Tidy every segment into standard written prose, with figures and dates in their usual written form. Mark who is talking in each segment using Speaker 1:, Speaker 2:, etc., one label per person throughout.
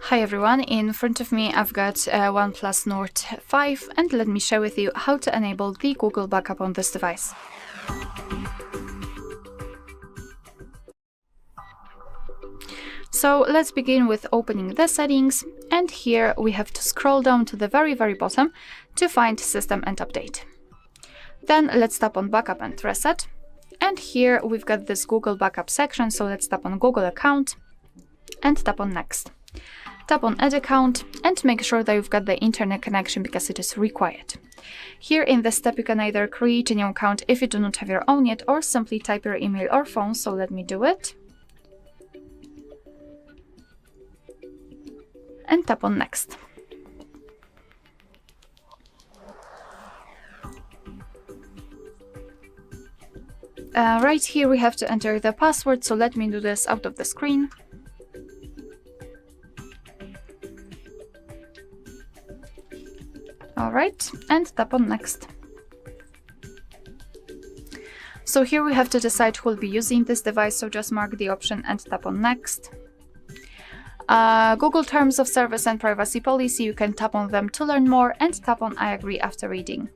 Speaker 1: Hi everyone, in front of me I've got OnePlus Nord 5 and let me share with you how to enable the Google backup on this device. So let's begin with opening the settings, and here we have to scroll down to the very bottom to find System and Update. Then let's tap on Backup and Reset, and here we've got this Google backup section, so let's tap on Google account and tap on Next. Tap on Add Account and make sure that you've got the internet connection because it is required. Here in this step you can either create a new account if you do not have your own yet, or simply type your email or phone, so let me do it. And tap on Next. Right here we have to enter the password, so let me do this out of the screen. Alright, and tap on Next. So here we have to decide who will be using this device, so just mark the option and tap on Next. Google Terms of Service and Privacy Policy, you can tap on them to learn more and tap on I agree after reading.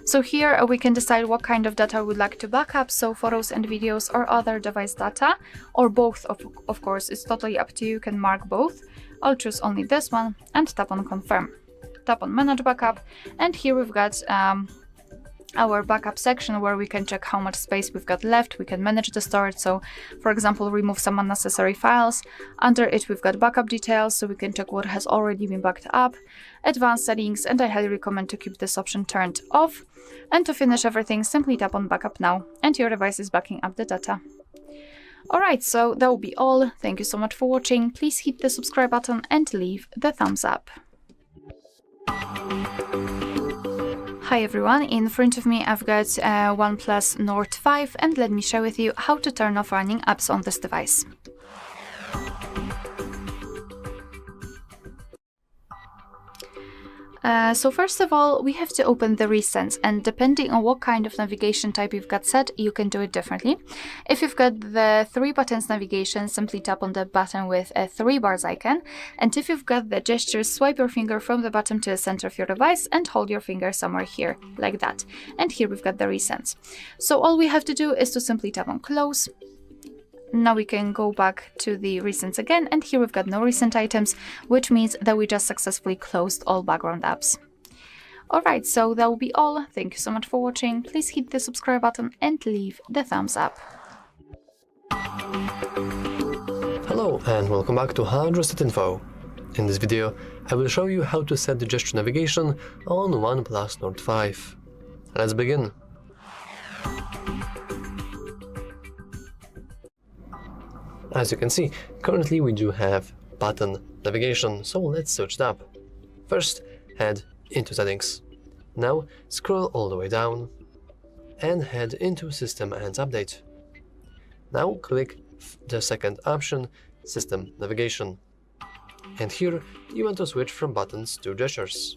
Speaker 1: So here we can decide what kind of data we would like to backup, so photos and videos or other device data, or both of course, it's totally up to you, you can mark both. I'll choose only this one and tap on Confirm. Tap on Manage Backup, and here we've got our backup section where we can check how much space we've got left. We can manage the storage, so for example remove some unnecessary files. Under it we've got backup details, so we can check what has already been backed up, advanced settings, and I highly recommend to keep this option turned off. And to finish everything, simply tap on Backup Now and your device is backing up the data. Alright, so that will be all. Thank you so much for watching. Please hit the subscribe button and leave the thumbs up. Hi everyone, in front of me I've got OnePlus Nord 5 and let me share with you how to turn off running apps on this device. So first of all, we have to open the recents, and depending on what kind of navigation type you've got set, you can do it differently. If you've got the 3 buttons navigation, simply tap on the button with a 3 bars icon, and if you've got the gestures, swipe your finger from the bottom to the center of your device and hold your finger somewhere here, like that. And here we've got the recents. So all we have to do is to simply tap on Close. Now we can go back to the recents again, and here we've got no recent items, which means that we just successfully closed all background apps. Alright, so that will be all. Thank you so much for watching. Please hit the subscribe button and leave the thumbs up.
Speaker 2: Hello and welcome back to HardReset.Info. In this video, I will show you how to set the gesture navigation on OnePlus Nord 5. Let's begin. As you can see, currently we do have button navigation, so let's switch it up. First, head into Settings. Now, scroll all the way down and head into System and Update. Now, click the second option, System Navigation. And here, you want to switch from buttons to gestures.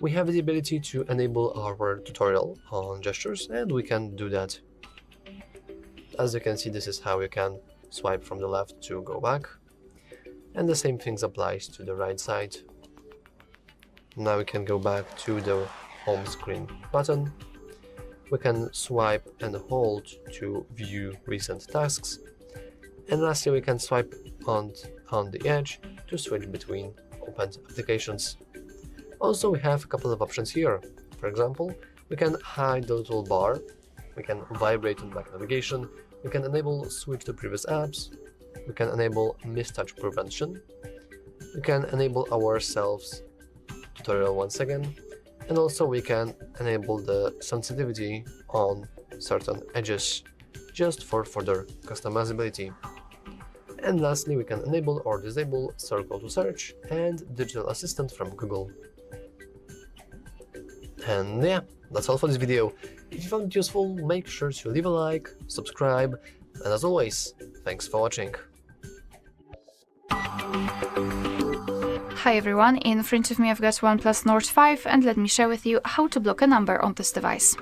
Speaker 2: We have the ability to enable our tutorial on gestures, and we can do that. As you can see, this is how you can swipe from the left to go back, and the same thing applies to the right side. Now we can go back to the home screen button. We can swipe and hold to view recent tasks, and lastly we can swipe on the edge to switch between opened applications. Also, we have a couple of options here. For example, we can hide the little bar, we can vibrate on back navigation, we can enable switch to previous apps, we can enable mistouch prevention, we can enable our self tutorial once again, and also we can enable the sensitivity on certain edges just for further customizability. And lastly, we can enable or disable circle to search and digital assistant from Google. And yeah, that's all for this video. If you found it useful, make sure to leave a like, subscribe, and as always, thanks for watching.
Speaker 1: Hi everyone, in front of me I've got OnePlus Nord 5 and let me share with you how to block a number on this device.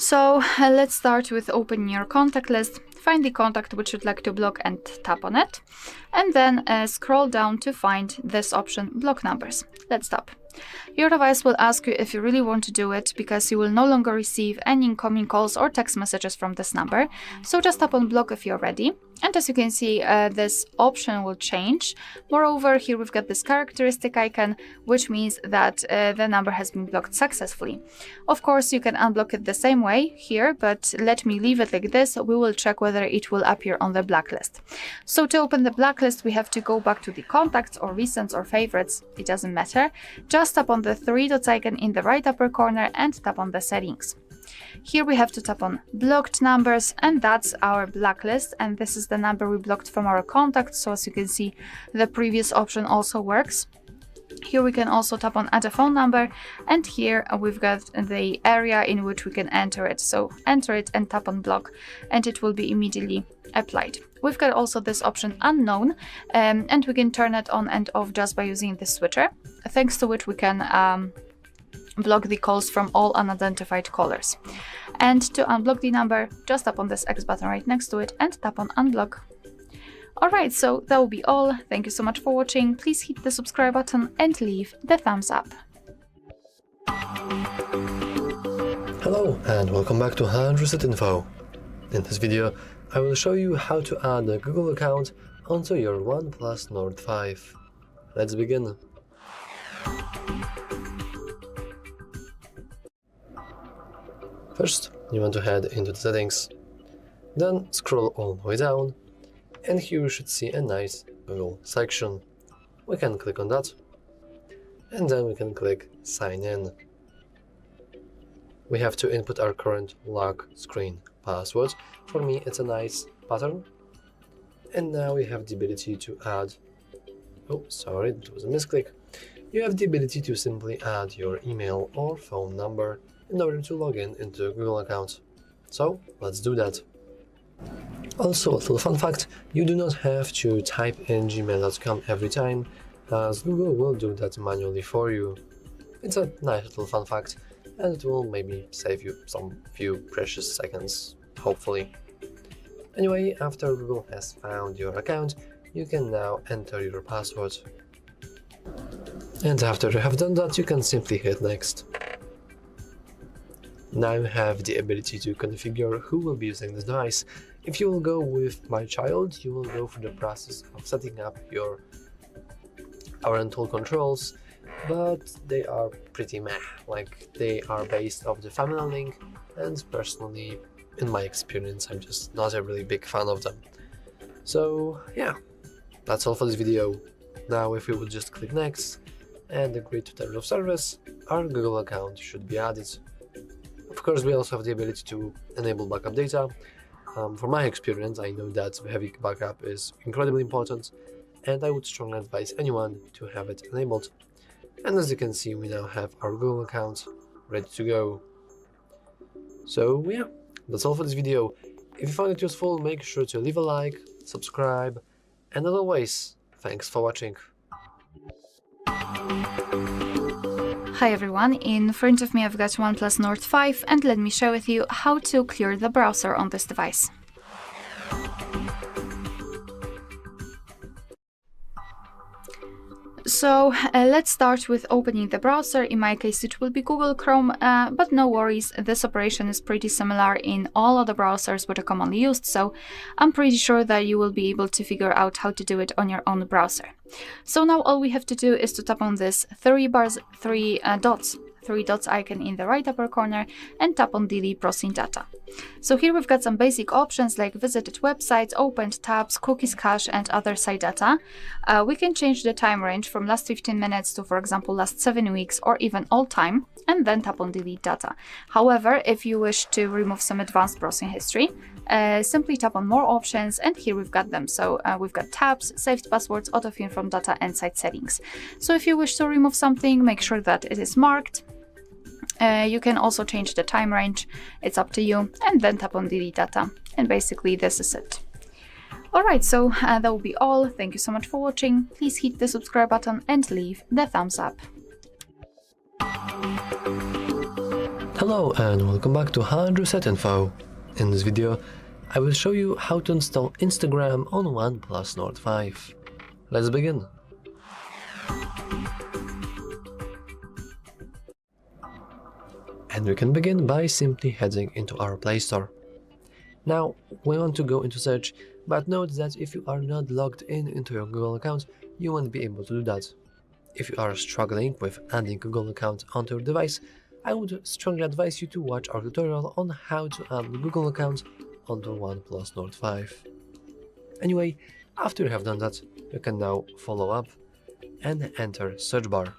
Speaker 1: So let's start with opening your contact list. Find the contact which you'd like to block and tap on it. And then scroll down to find this option, block numbers. Let's tap. Your device will ask you if you really want to do it, because you will no longer receive any incoming calls or text messages from this number. So just tap on block if you're ready. And as you can see, this option will change. Moreover, here we've got this characteristic icon, which means that the number has been blocked successfully. Of course, you can unblock it the same way here, but let me leave it like this. We will check whether it will appear on the blacklist. So to open the blacklist, we have to go back to the contacts or recents or favorites. It doesn't matter. Just tap on the three dots icon in the right upper corner and tap on the settings. Here we have to tap on blocked numbers, and that's our blacklist, and this is the number we blocked from our contacts. So as you can see, the previous option also works. Here we can also tap on add a phone number, and here we've got the area in which we can enter it. So enter it and tap on block, and it will be immediately applied. We've got also this option unknown, and we can turn it on and off just by using this switcher, thanks to which we can block the calls from all unidentified callers. And to unblock the number, just tap on this X button right next to it and tap on unblock. Alright, so that will be all. Thank you so much for watching. Please hit the subscribe button and leave the thumbs up.
Speaker 2: Hello and welcome back to HardReset.Info. In this video, I will show you how to add a Google account onto your OnePlus Nord 5. Let's begin. First, you want to head into the settings, then scroll all the way down, and here you should see a nice Google section. We can click on that, and then we can click sign in. We have to input our current lock screen password. For me, it's a nice pattern. And now we have the ability to add, oh sorry, that was a misclick. You have the ability to simply add your email or phone number in order to log in into a Google account. So let's do that. Also, a little fun fact, you do not have to type in gmail.com every time, as Google will do that manually for you. It's a nice little fun fact, and it will maybe save you some few precious seconds, hopefully. Anyway, after Google has found your account, you can now enter your password. And after you have done that, you can simply hit next. Now you have the ability to configure who will be using this device. If you will go with my child, you will go through the process of setting up your parental controls, but they are pretty meh, like they are based off the family link, and personally, in my experience, I'm just not a really big fan of them. So yeah, that's all for this video. Now if we would just click next and agree to terms of service, our Google account should be added. Of course, we also have the ability to enable backup data. From my experience, I know that heavy backup is incredibly important, and I would strongly advise anyone to have it enabled. And as you can see, we now have our Google account ready to go. So yeah, that's all for this video. If you found it useful, make sure to leave a like, subscribe, and as always, thanks for watching.
Speaker 1: Hi everyone, in front of me I've got OnePlus Nord 5, and let me share with you how to clear the browser on this device. So let's start with opening the browser. In my case it will be Google Chrome, but no worries, this operation is pretty similar in all other browsers which are commonly used, so I'm pretty sure that you will be able to figure out how to do it on your own browser. So now all we have to do is to tap on this three dots icon in the right upper corner and tap on delete browsing data. So here we've got some basic options like visited websites, opened tabs, cookies cache, and other site data. We can change the time range from last 15 minutes to, for example, last 7 weeks or even all time, and then tap on delete data. However, if you wish to remove some advanced browsing history, simply tap on more options, and here we've got them. So we've got tabs, saved passwords, autofill from data, and site settings. So if you wish to remove something, make sure that it is marked. You can also change the time range, it's up to you, and then tap on delete data, and basically this is it. Alright, so that will be all. Thank you so much for watching. Please hit the subscribe button and leave the thumbs up.
Speaker 2: Hello and welcome back to HardReset.Info. In this video, I will show you how to install Instagram on OnePlus Nord 5. Let's begin. And we can begin by simply heading into our Play Store. Now, we want to go into search, but note that if you are not logged in into your Google account, you won't be able to do that. If you are struggling with adding a Google account onto your device, I would strongly advise you to watch our tutorial on how to add the Google account onto OnePlus Nord 5. Anyway, after you have done that, you can now follow up and enter search bar.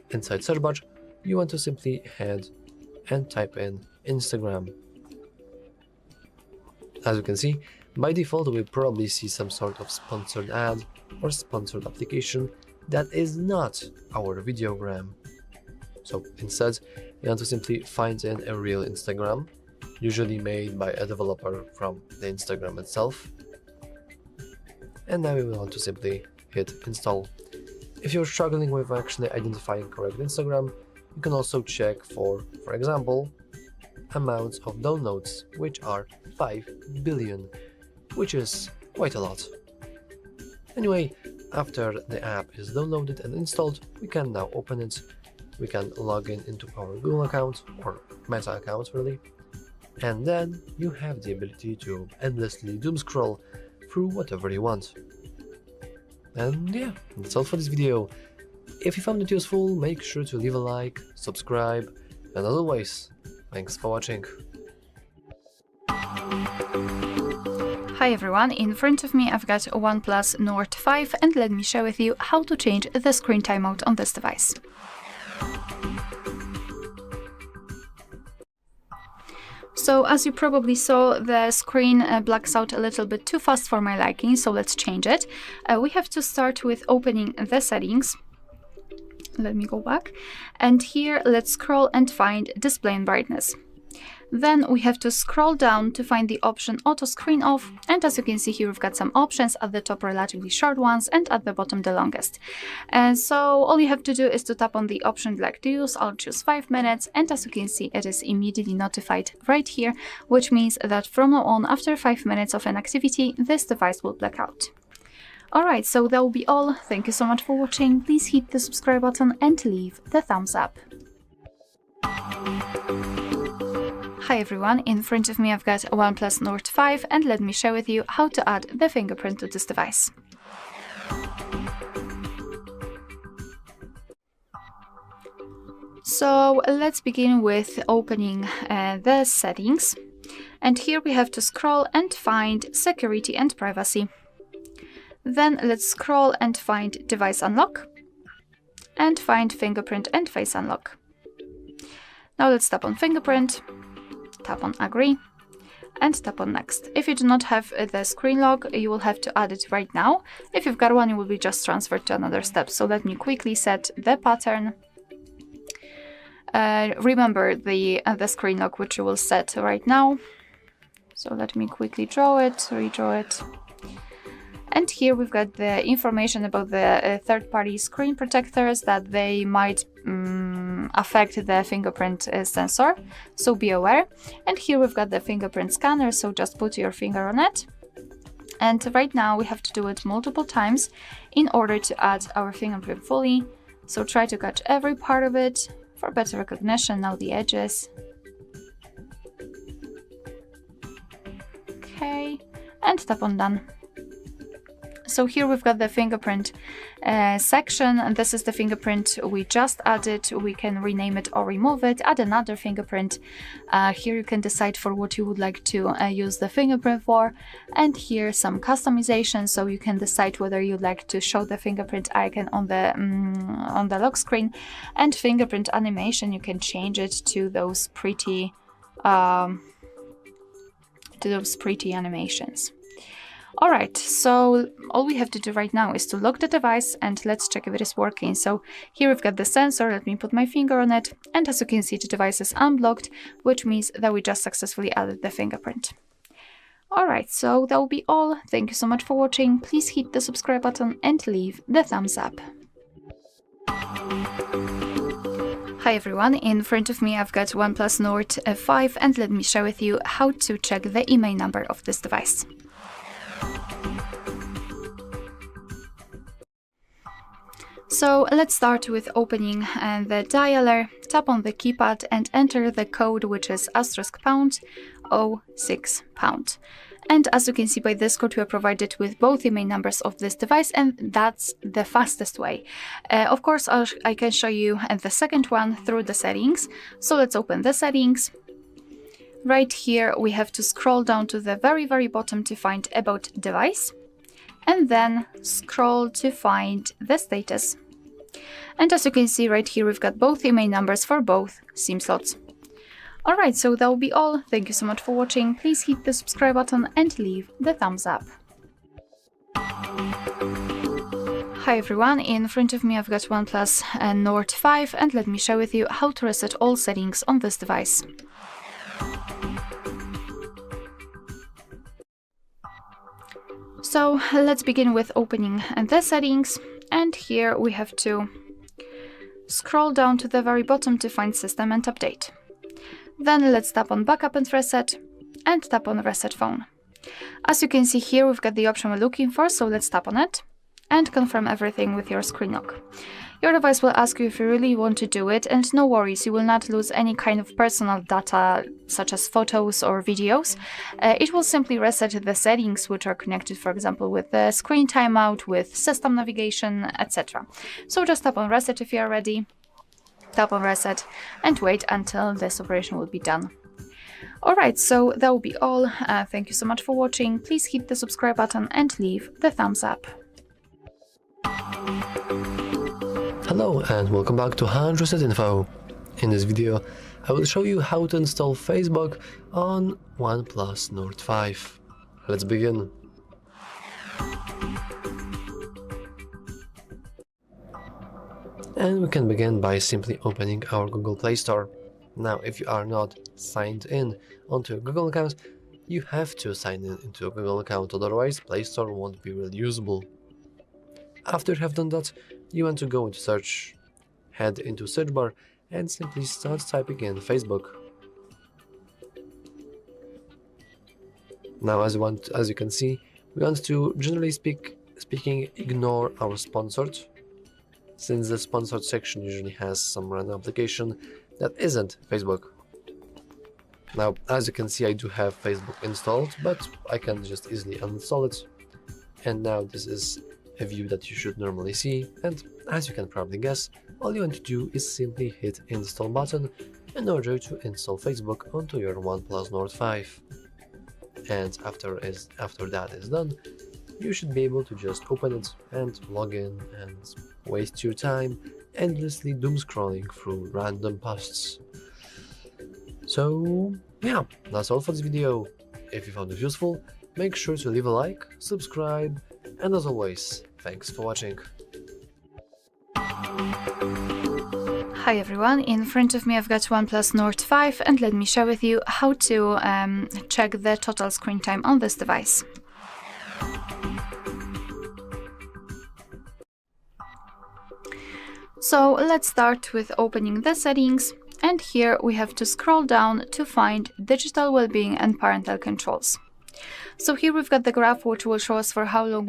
Speaker 2: Inside search bar, you want to simply head and type in Instagram. As you can see, by default we'll probably see some sort of sponsored ad or sponsored application that is not our videogram. So instead, you want to simply find in a real Instagram, usually made by a developer from the Instagram itself. And now we want to simply hit install. If you're struggling with actually identifying correct Instagram, you can also check for example, amounts of downloads, which are 5 billion, which is quite a lot. Anyway, after the app is downloaded and installed, we can now open it. We can log in into our Google account or Meta account really, and then you have the ability to endlessly doom scroll through whatever you want. And yeah, that's all for this video. If you found it useful, make sure to leave a like, subscribe, and as always, thanks for watching.
Speaker 1: Hi everyone, in front of me I've got a OnePlus Nord 5 and let me share with you how to change the screen timeout on this device. So as you probably saw, the screen blacks out a little bit too fast for my liking, so let's change it. We have to start with opening the settings. Let me go back. And here let's scroll and find display and brightness. Then we have to scroll down to find the option auto screen off, and as you can see here we've got some options, at the top relatively short ones and at the bottom the longest. And so all you have to do is to tap on the option you'd like to use. I'll choose 5 minutes, and as you can see it is immediately notified right here, which means that from now on, after 5 minutes of an activity, this device will black out. Alright, so that will be all. Thank you so much for watching. Please hit the subscribe button and leave the thumbs up. Hi everyone, in front of me I've got a OnePlus Nord 5 and let me share with you how to add the fingerprint to this device. So let's begin with opening the settings, and here we have to scroll and find security and privacy. Then let's scroll and find device unlock and find fingerprint and face unlock. Now let's tap on fingerprint, tap on agree and tap on next. If you do not have the screen lock, you will have to add it right now. If you've got one, it will be just transferred to another step. So let me quickly set the pattern. Remember the screen lock which you will set right now. So let me quickly draw it, redraw it. And here we've got the information about the third-party screen protectors, that they might affect the fingerprint sensor, so be aware. And here we've got the fingerprint scanner, so just put your finger on it. And right now we have to do it multiple times in order to add our fingerprint fully. So try to catch every part of it for better recognition. Now the edges. Okay, and tap on done. So here we've got the fingerprint section, and this is the fingerprint we just added. We can rename it or remove it, add another fingerprint. Here you can decide for what you would like to use the fingerprint for, and here some customization, so you can decide whether you'd like to show the fingerprint icon on the lock screen, and fingerprint animation, you can change it to those pretty animations. Alright, so all we have to do right now is to lock the device and let's check if it is working. So here we've got the sensor, let me put my finger on it, and as you can see the device is unblocked, which means that we just successfully added the fingerprint. Alright, so that will be all. Thank you so much for watching. Please hit the subscribe button and leave the thumbs up. Hi everyone, in front of me I've got OnePlus Nord 5 and let me share with you how to check the IMEI number of this device. So let's start with opening the dialer, tap on the keypad and enter the code, which is *#06#. And as you can see by this code, we are provided with both IMEI numbers of this device, and that's the fastest way. Of course, I can show you the second one through the settings. So let's open the settings. Right here, we have to scroll down to the very bottom to find About Device, and then scroll to find the status. And as you can see right here, we've got both IMEI numbers for both SIM slots. Alright, so that will be all. Thank you so much for watching. Please hit the subscribe button and leave the thumbs up. Hi everyone, in front of me I've got OnePlus Nord 5 and let me share with you how to reset all settings on this device. So let's begin with opening the settings, and here we have to scroll down to the very bottom to find System and Update. Then let's tap on Backup and Reset and tap on Reset Phone. As you can see here, we've got the option we're looking for, so let's tap on it and confirm everything with your screen lock. Your device will ask you if you really want to do it, and no worries, you will not lose any kind of personal data such as photos or videos. It will simply reset the settings which are connected, for example, with the screen timeout, with system navigation, etc. So just tap on Reset if you are ready, tap on Reset and wait until this operation will be done. Alright, so that will be all. Thank you so much for watching. Please hit the subscribe button and leave the thumbs up.
Speaker 2: Hello and welcome back to HardReset.Info. In this video, I will show you how to install Facebook on OnePlus Nord 5. Let's begin. And we can begin by simply opening our Google Play Store. Now, if you are not signed in onto a Google account, you have to sign in into a Google account, otherwise Play Store won't be really usable. After you have done that, you want to go into search, head into search bar and simply start typing in Facebook. Now, as you can see, we want to, generally speaking, ignore our sponsored, since the sponsored section usually has some random application that isn't Facebook. Now, as you can see, I do have Facebook installed, but I can just easily uninstall it. And now this is a view that you should normally see, and as you can probably guess, all you want to do is simply hit install button in order to install Facebook onto your OnePlus Nord 5. And after that is done, you should be able to just open it and log in and waste your time endlessly doom scrolling through random posts. So yeah, that's all for this video. If you found it useful, make sure to leave a like, subscribe, and as always, thanks for watching.
Speaker 1: Hi everyone, in front of me I've got OnePlus Nord 5 and let me share with you how to check the total screen time on this device. So let's start with opening the settings, and here we have to scroll down to find Digital Wellbeing and Parental Controls. So here we've got the graph which will show us for how long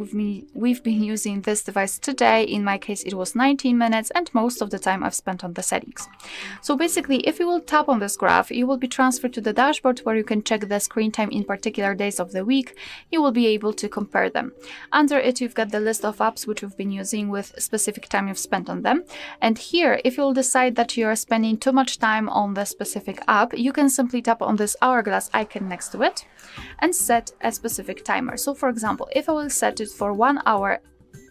Speaker 1: we've been using this device today. In my case it was 19 minutes and most of the time I've spent on the settings. So basically, if you will tap on this graph, you will be transferred to the dashboard where you can check the screen time in particular days of the week. You will be able to compare them. Under it you've got the list of apps which you've been using with specific time you've spent on them. And here, if you'll decide that you are spending too much time on the specific app, you can simply tap on this hourglass icon next to it and set a specific timer. So for example, if I will set it for 1 hour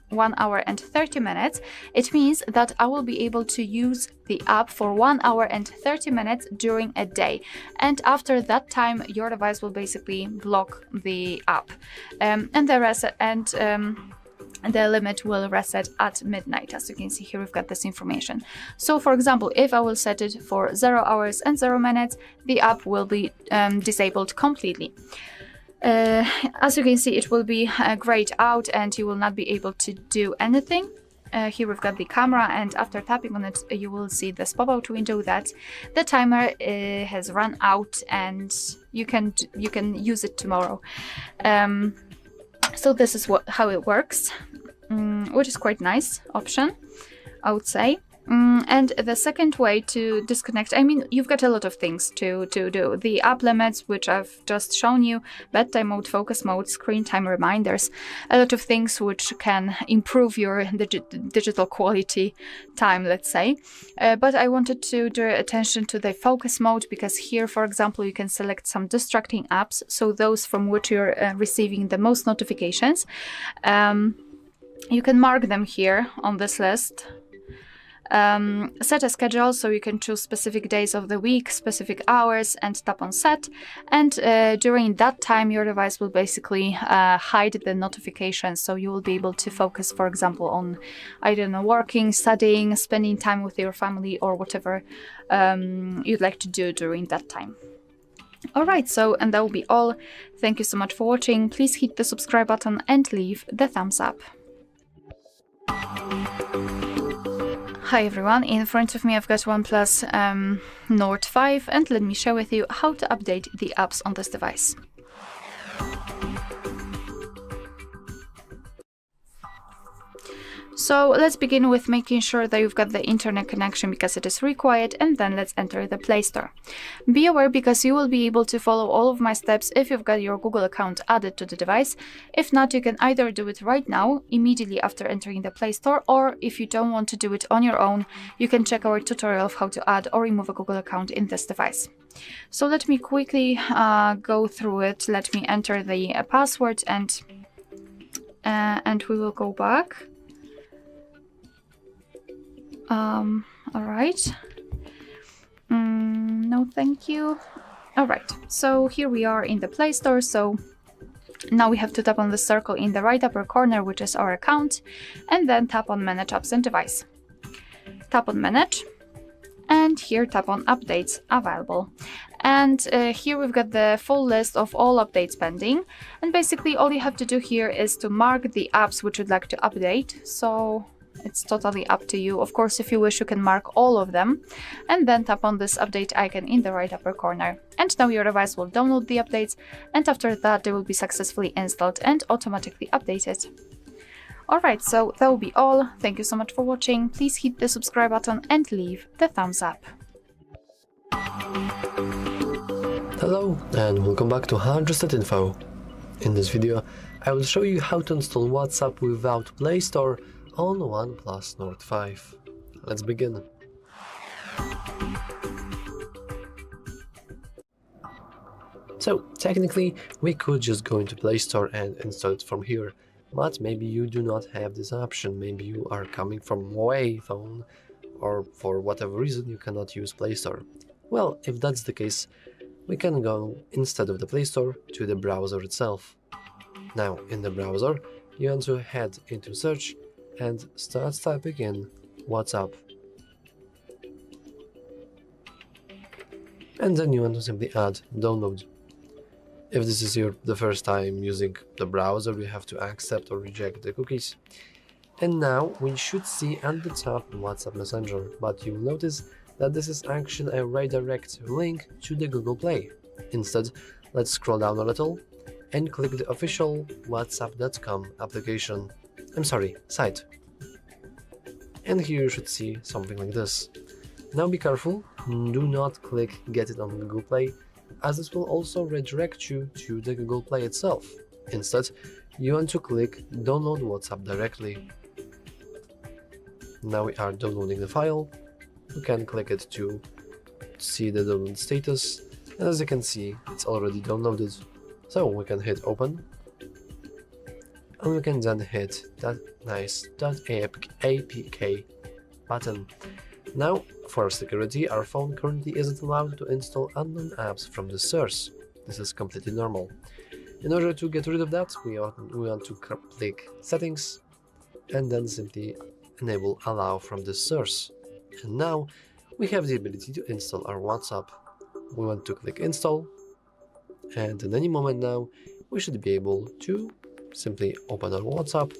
Speaker 1: and 30 minutes, it means that I will be able to use the app for 1 hour and 30 minutes during a day. And after that time, your device will basically block the app. The limit will reset at midnight. As you can see here, we've got this information. So for example, if I will set it for 0 hours and 0 minutes, the app will be disabled completely. As you can see, it will be grayed out and you will not be able to do anything. Here we've got the camera, and after tapping on it, you will see this pop-out window that the timer has run out and you can use it tomorrow. So this is how it works, which is quite nice option, I would say. And the second way to disconnect, I mean, you've got a lot of things to do. The app limits, which I've just shown you, bedtime mode, focus mode, screen time reminders, a lot of things which can improve your digital quality time, let's say. But I wanted to draw attention to the focus mode, because here, for example, you can select some distracting apps, so those from which you're receiving the most notifications. You can mark them here on this list. Set a schedule, so you can choose specific days of the week, specific hours, and tap on set, and during that time your device will basically hide the notifications, so you will be able to focus, for example, on, I don't know, working, studying, spending time with your family, or whatever you'd like to do during that time. Alright, so, and that will be all. Thank you so much for watching. Please hit the subscribe button and leave the thumbs up. Hi everyone, in front of me I've got OnePlus Nord 5, and let me share with you how to update the apps on this device. So let's begin with making sure that you've got the internet connection, because it is required, and then let's enter the Play Store. Be aware, because you will be able to follow all of my steps if you've got your Google account added to the device. If not, you can either do it right now, immediately after entering the Play Store, or if you don't want to do it on your own, you can check our tutorial of how to add or remove a Google account in this device. So let me quickly go through it. Let me enter the password, and we will go back. Alright. No, thank you. Alright, so here we are in the Play Store. So now we have to tap on the circle in the right upper corner, which is our account, and then tap on Manage Apps and Device. Tap on Manage, and here tap on Updates Available. And here we've got the full list of all updates pending, and basically all you have to do here is to mark the apps which you'd like to update. So it's totally up to you. Of course, if you wish, you can mark all of them, and then tap on this update icon in the right upper corner. And now your device will download the updates, and after that they will be successfully installed and automatically updated. Alright, so that will be all. Thank you so much for watching. Please hit the subscribe button and leave the thumbs up.
Speaker 2: Hello and welcome back to HardReset.Info. In this video, I will show you how to install WhatsApp without Play Store on OnePlus Nord 5. Let's begin. So technically we could just go into Play Store and install it from here, but maybe you do not have this option. Maybe you are coming from Huawei phone, or for whatever reason you cannot use Play Store. Well, if that's the case, we can go, instead of the Play Store, to the browser itself. Now in the browser you want to head into search and start typing in WhatsApp. And then you want to simply add download. If this is the first time using the browser, you have to accept or reject the cookies. And now we should see at the top WhatsApp Messenger, but you'll notice that this is actually a redirect link to the Google Play. Instead, let's scroll down a little and click the official whatsapp.com application. Site. And here you should see something like this. Now be careful, do not click Get it on Google Play, as this will also redirect you to the Google Play itself. Instead, you want to click Download WhatsApp directly. Now we are downloading the file. We can click it to see the download status, and as you can see, it's already downloaded. So we can hit Open, and we can then hit that nice .apk button. Now, for security, our phone currently isn't allowed to install unknown apps from the source. This is completely normal. In order to get rid of that, we want to click Settings, and then simply enable Allow from the source. And now we have the ability to install our WhatsApp. We want to click Install, and in any moment now we should be able to simply open our WhatsApp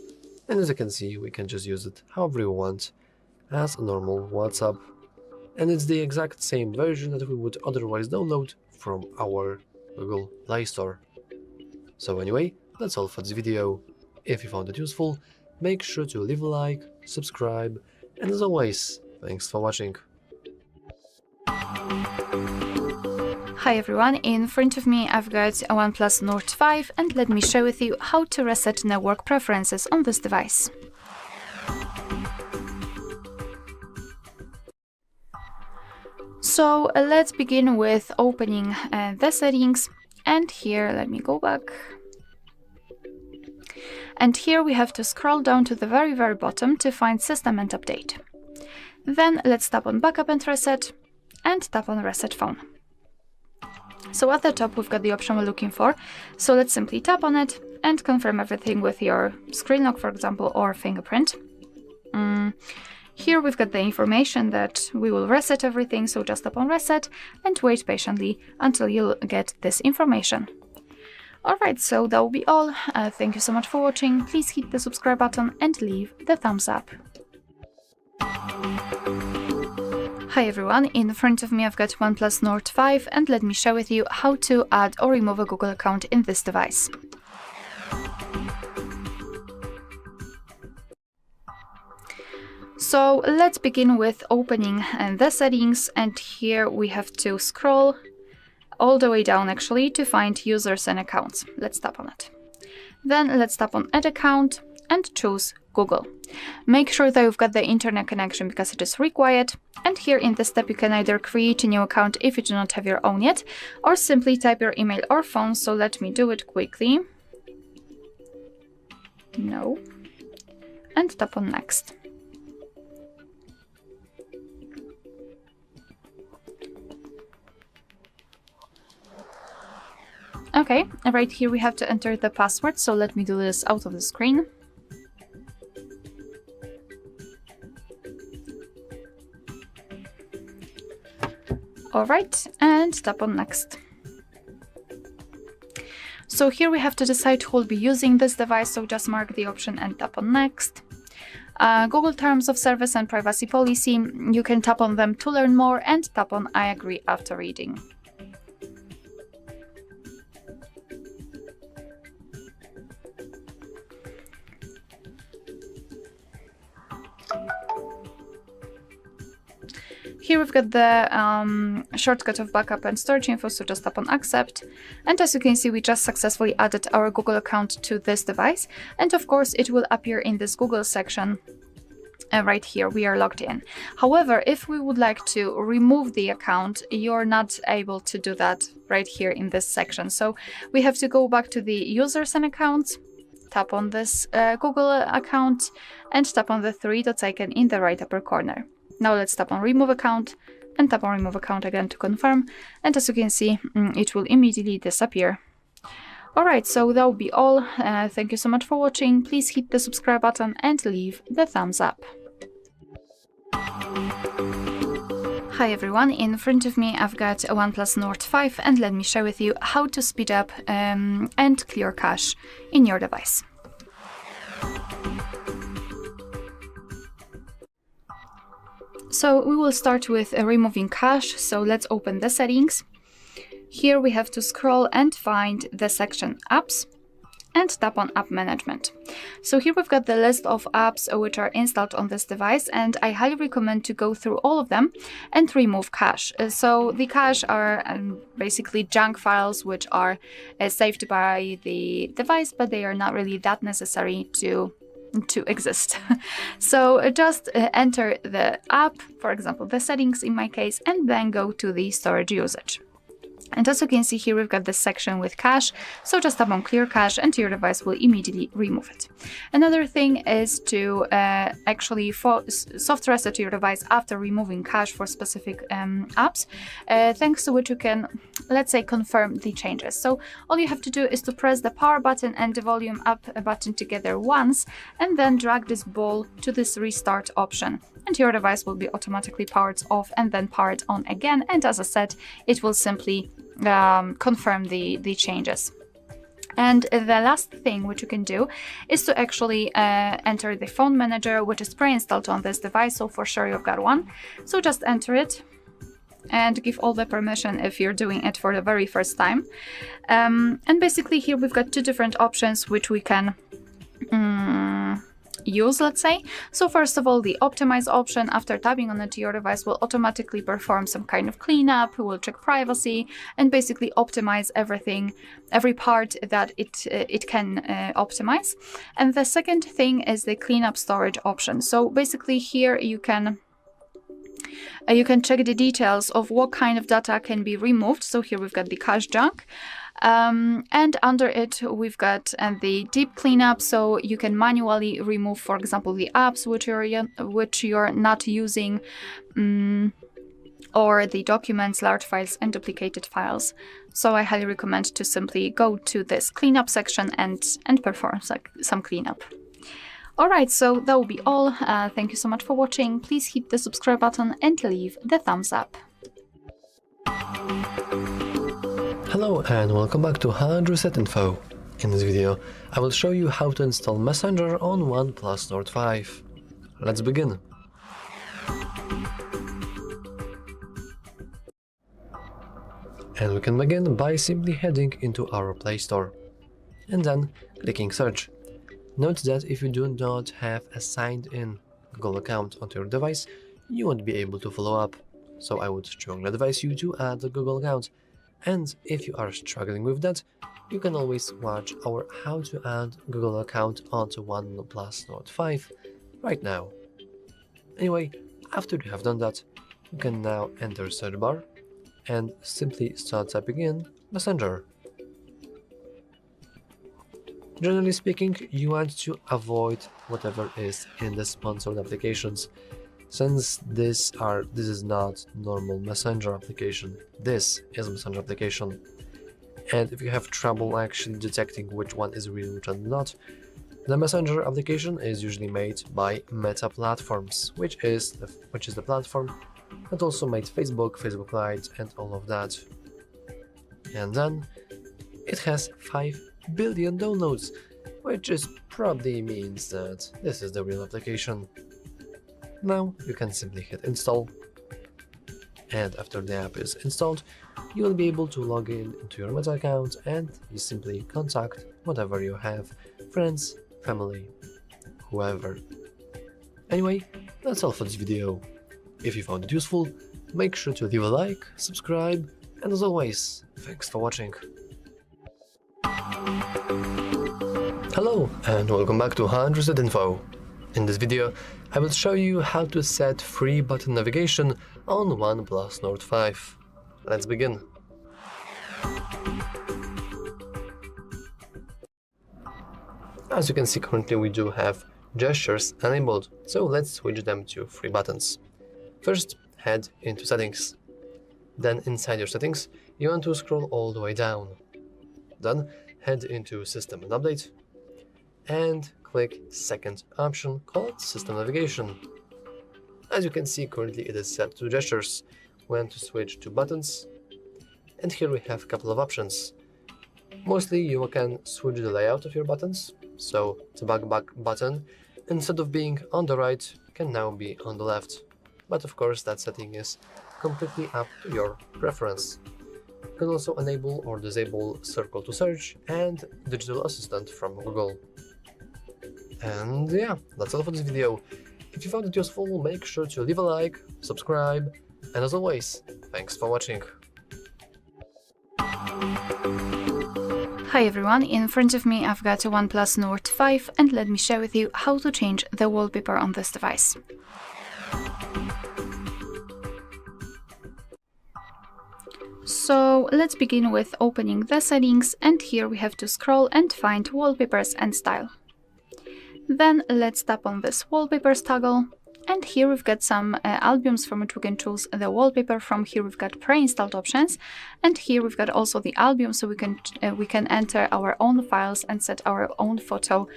Speaker 2: And as you can see, we can just use it however we want as a normal WhatsApp. And it's the exact same version that we would otherwise download from our Google Play Store. So anyway, that's all for this video. If you found it useful, make sure to leave a like, subscribe, and as always, thanks for watching.
Speaker 1: Hi everyone, in front of me I've got a OnePlus Nord 5 and let me share with you how to reset network preferences on this device. So let's begin with opening the settings, and here let me go back. And here we have to scroll down to the very bottom to find System and Update. Then let's tap on Backup and Reset and tap on Reset Phone. So at the top we've got the option we're looking for, so let's simply tap on it and confirm everything with your screen lock, for example, or fingerprint. Here we've got the information that we will reset everything, so just tap on Reset and wait patiently until you'll get this information. Alright, so that will be all. Thank you so much for watching. Please hit the subscribe button and leave the thumbs up. Hi everyone, in front of me I've got OnePlus Nord 5 and let me share with you how to add or remove a Google account in this device. So let's begin with opening the settings, and here we have to scroll all the way down actually to find users and accounts. Let's tap on it. Then let's tap on Add Account and choose Google. Make sure that you've got the internet connection because it is required, and here in this step you can either create a new account if you do not have your own yet, or simply type your email or phone, so let me do it quickly. No. And tap on Next. Okay, right here we have to enter the password, so let me do this out of the screen. Alright, and tap on Next. So here we have to decide who will be using this device, so just mark the option and tap on Next. Google Terms of Service and Privacy Policy, you can tap on them to learn more and tap on I agree after reading. Here we've got the shortcut of backup and storage info, so just tap on Accept. And as you can see, we just successfully added our Google account to this device. And of course, it will appear in this Google section right here. We are logged in. However, if we would like to remove the account, you're not able to do that right here in this section. So we have to go back to the Users and Accounts, tap on this Google account, and tap on the three dots icon in the right upper corner. Now let's tap on Remove Account and tap on Remove Account again to confirm, and as you can see, it will immediately disappear. Alright, so that will be all. Thank you so much for watching. Please hit the subscribe button and leave the thumbs up. Hi everyone, in front of me I've got a OnePlus Nord 5 and let me share with you how to speed up and clear cache in your device. So we will start with removing cache, so let's open the settings. Here we have to scroll and find the section Apps and tap on App Management. So here we've got the list of apps which are installed on this device, and I highly recommend to go through all of them and remove cache. So the cache are basically junk files which are saved by the device, but they are not really that necessary to exist. So just enter the app, for example the settings in my case, and then go to the storage usage. And as you can see here, we've got this section with cache, so just tap on Clear Cache and your device will immediately remove it. Another thing is to actually soft reset your device after removing cache for specific apps, thanks to which you can, let's say, confirm the changes. So all you have to do is to press the power button and the volume up button together once, and then drag this ball to this restart option, and your device will be automatically powered off and then powered on again. And as I said, it will simply confirm the changes. And the last thing which you can do is to actually enter the phone manager, which is pre-installed on this device, so for sure you've got one. So just enter it and give all the permission if you're doing it for the very first time. And basically here we've got two different options which we can use, let's say. So first of all, the optimize option, after tapping on it, your device will automatically perform some kind of cleanup, will check privacy, and basically optimize everything, every part that it can optimize. And the second thing is the cleanup storage option. So basically here you can check the details of what kind of data can be removed. So here we've got the cache junk. And under it we've got the deep cleanup, so you can manually remove, for example, the apps which you're not using, or the documents, large files, and duplicated files. So I highly recommend to simply go to this cleanup section and perform some cleanup. Alright, so that will be all. Thank you so much for watching. Please hit the subscribe button and leave the thumbs up.
Speaker 2: Hello and welcome back to HardReset.Info. In this video, I will show you how to install Messenger on OnePlus Nord 5. Let's begin. And we can begin by simply heading into our Play Store and then clicking search. Note that if you do not have a signed-in Google account onto your device, you won't be able to follow up. So I would strongly advise you to add a Google account. And if you are struggling with that, you can always watch our How to Add Google account onto OnePlus Nord 5 right now. Anyway, after you have done that, you can now enter search bar and simply start typing in Messenger. Generally speaking, you want to avoid whatever is in the sponsored applications, since this is not normal Messenger application. This is Messenger application, and if you have trouble actually detecting which one is real, which one not, the Messenger application is usually made by Meta Platforms, which is the platform that also made Facebook, Facebook Lite, and all of that. And then it has 5 billion downloads, which is probably means that this is the real application. Now you can simply hit install, and after the app is installed, you will be able to log in into your Meta account and you simply contact whatever you have, friends, family, whoever. Anyway, that's all for this video. If you found it useful, make sure to leave a like, subscribe, and as always, thanks for watching. Hello and welcome back to HardReset.Info. In this video, I will show you how to set free button navigation on OnePlus Nord 5. Let's begin. As you can see, currently we do have gestures enabled, so let's switch them to free buttons. First, head into Settings. Then inside your settings, you want to scroll all the way down. Then head into System and Update and click second option called System Navigation. As you can see, currently it is set to gestures. We want to switch to buttons, and here we have a couple of options. Mostly you can switch the layout of your buttons, so the back button, instead of being on the right, can now be on the left. But of course that setting is completely up to your preference. You can also enable or disable Circle to Search and Digital Assistant from Google. And yeah, that's all for this video. If you found it useful, make sure to leave a like, subscribe, and as always, thanks for watching.
Speaker 1: Hi everyone, in front of me I've got a OnePlus Nord 5 and let me share with you how to change the wallpaper on this device. So let's begin with opening the settings, and here we have to scroll and find wallpapers and style. Then let's tap on this wallpapers toggle, and here we've got some albums from which we can choose the wallpaper from. Here we've got pre-installed options, and here we've got also the album, so we can enter our own files and set our own photo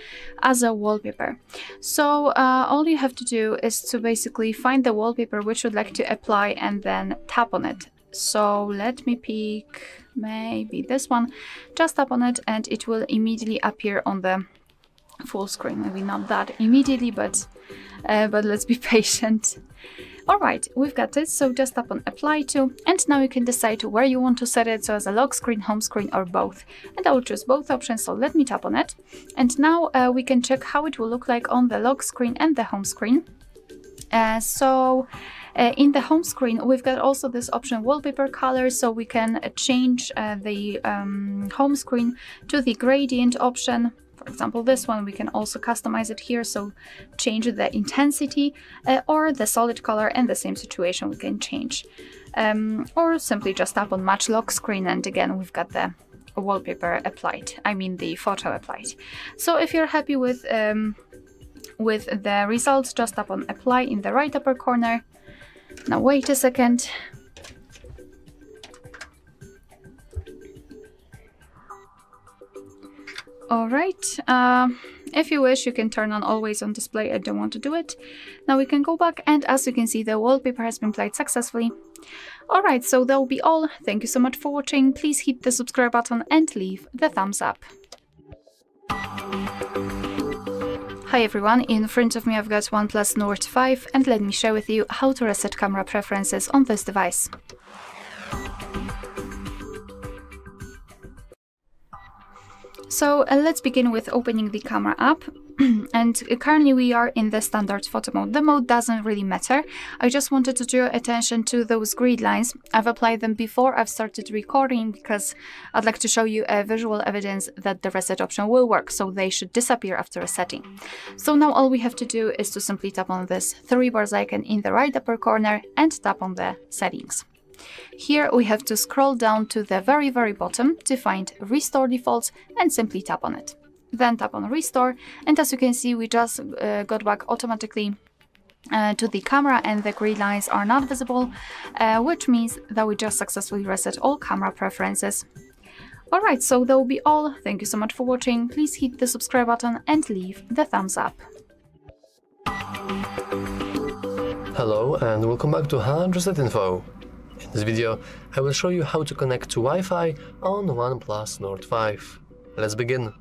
Speaker 1: as a wallpaper. So all you have to do is to basically find the wallpaper which you'd like to apply and then tap on it. So let me pick maybe this one, just tap on it and it will immediately appear on the full screen. Maybe not that immediately, but let's be patient. Alright, we've got this, so just tap on apply to, and now you can decide where you want to set it, so as a lock screen, home screen, or both. And I will choose both options, so let me tap on it. And now we can check how it will look like on the lock screen and the home screen. In the home screen, we've got also this option wallpaper color, so we can change the home screen to the gradient option. For example, this one, we can also customize it here, so change the intensity or the solid color, and the same situation we can change. Or simply just tap on match lock screen, and again, we've got the wallpaper applied, I mean the photo applied. So if you're happy with the results, just tap on apply in the right upper corner. Now wait a second. Alright, if you wish, you can turn on always on display. I don't want to do it. Now we can go back, and as you can see, the wallpaper has been applied successfully. Alright, so that will be all. Thank you so much for watching. Please hit the subscribe button and leave the thumbs up. Hi everyone, in front of me I've got OnePlus Nord 5, and let me share with you how to reset camera preferences on this device. So let's begin with opening the camera app. And currently we are in the standard photo mode. The mode doesn't really matter. I just wanted to draw attention to those grid lines. I've applied them before I've started recording because I'd like to show you a visual evidence that the reset option will work, so they should disappear after resetting. So now all we have to do is to simply tap on this three bars icon in the right upper corner and tap on the settings. Here we have to scroll down to the very bottom to find Restore Defaults and simply tap on it. Then tap on Restore, and as you can see, we just got back automatically to the camera, and the grid lines are not visible, which means that we just successfully reset all camera preferences. Alright, so that will be all. Thank you so much for watching. Please hit the subscribe button and leave the thumbs up.
Speaker 2: Hello and welcome back to HardReset.Info. In this video, I will show you how to connect to Wi-Fi on OnePlus Nord 5. Let's begin.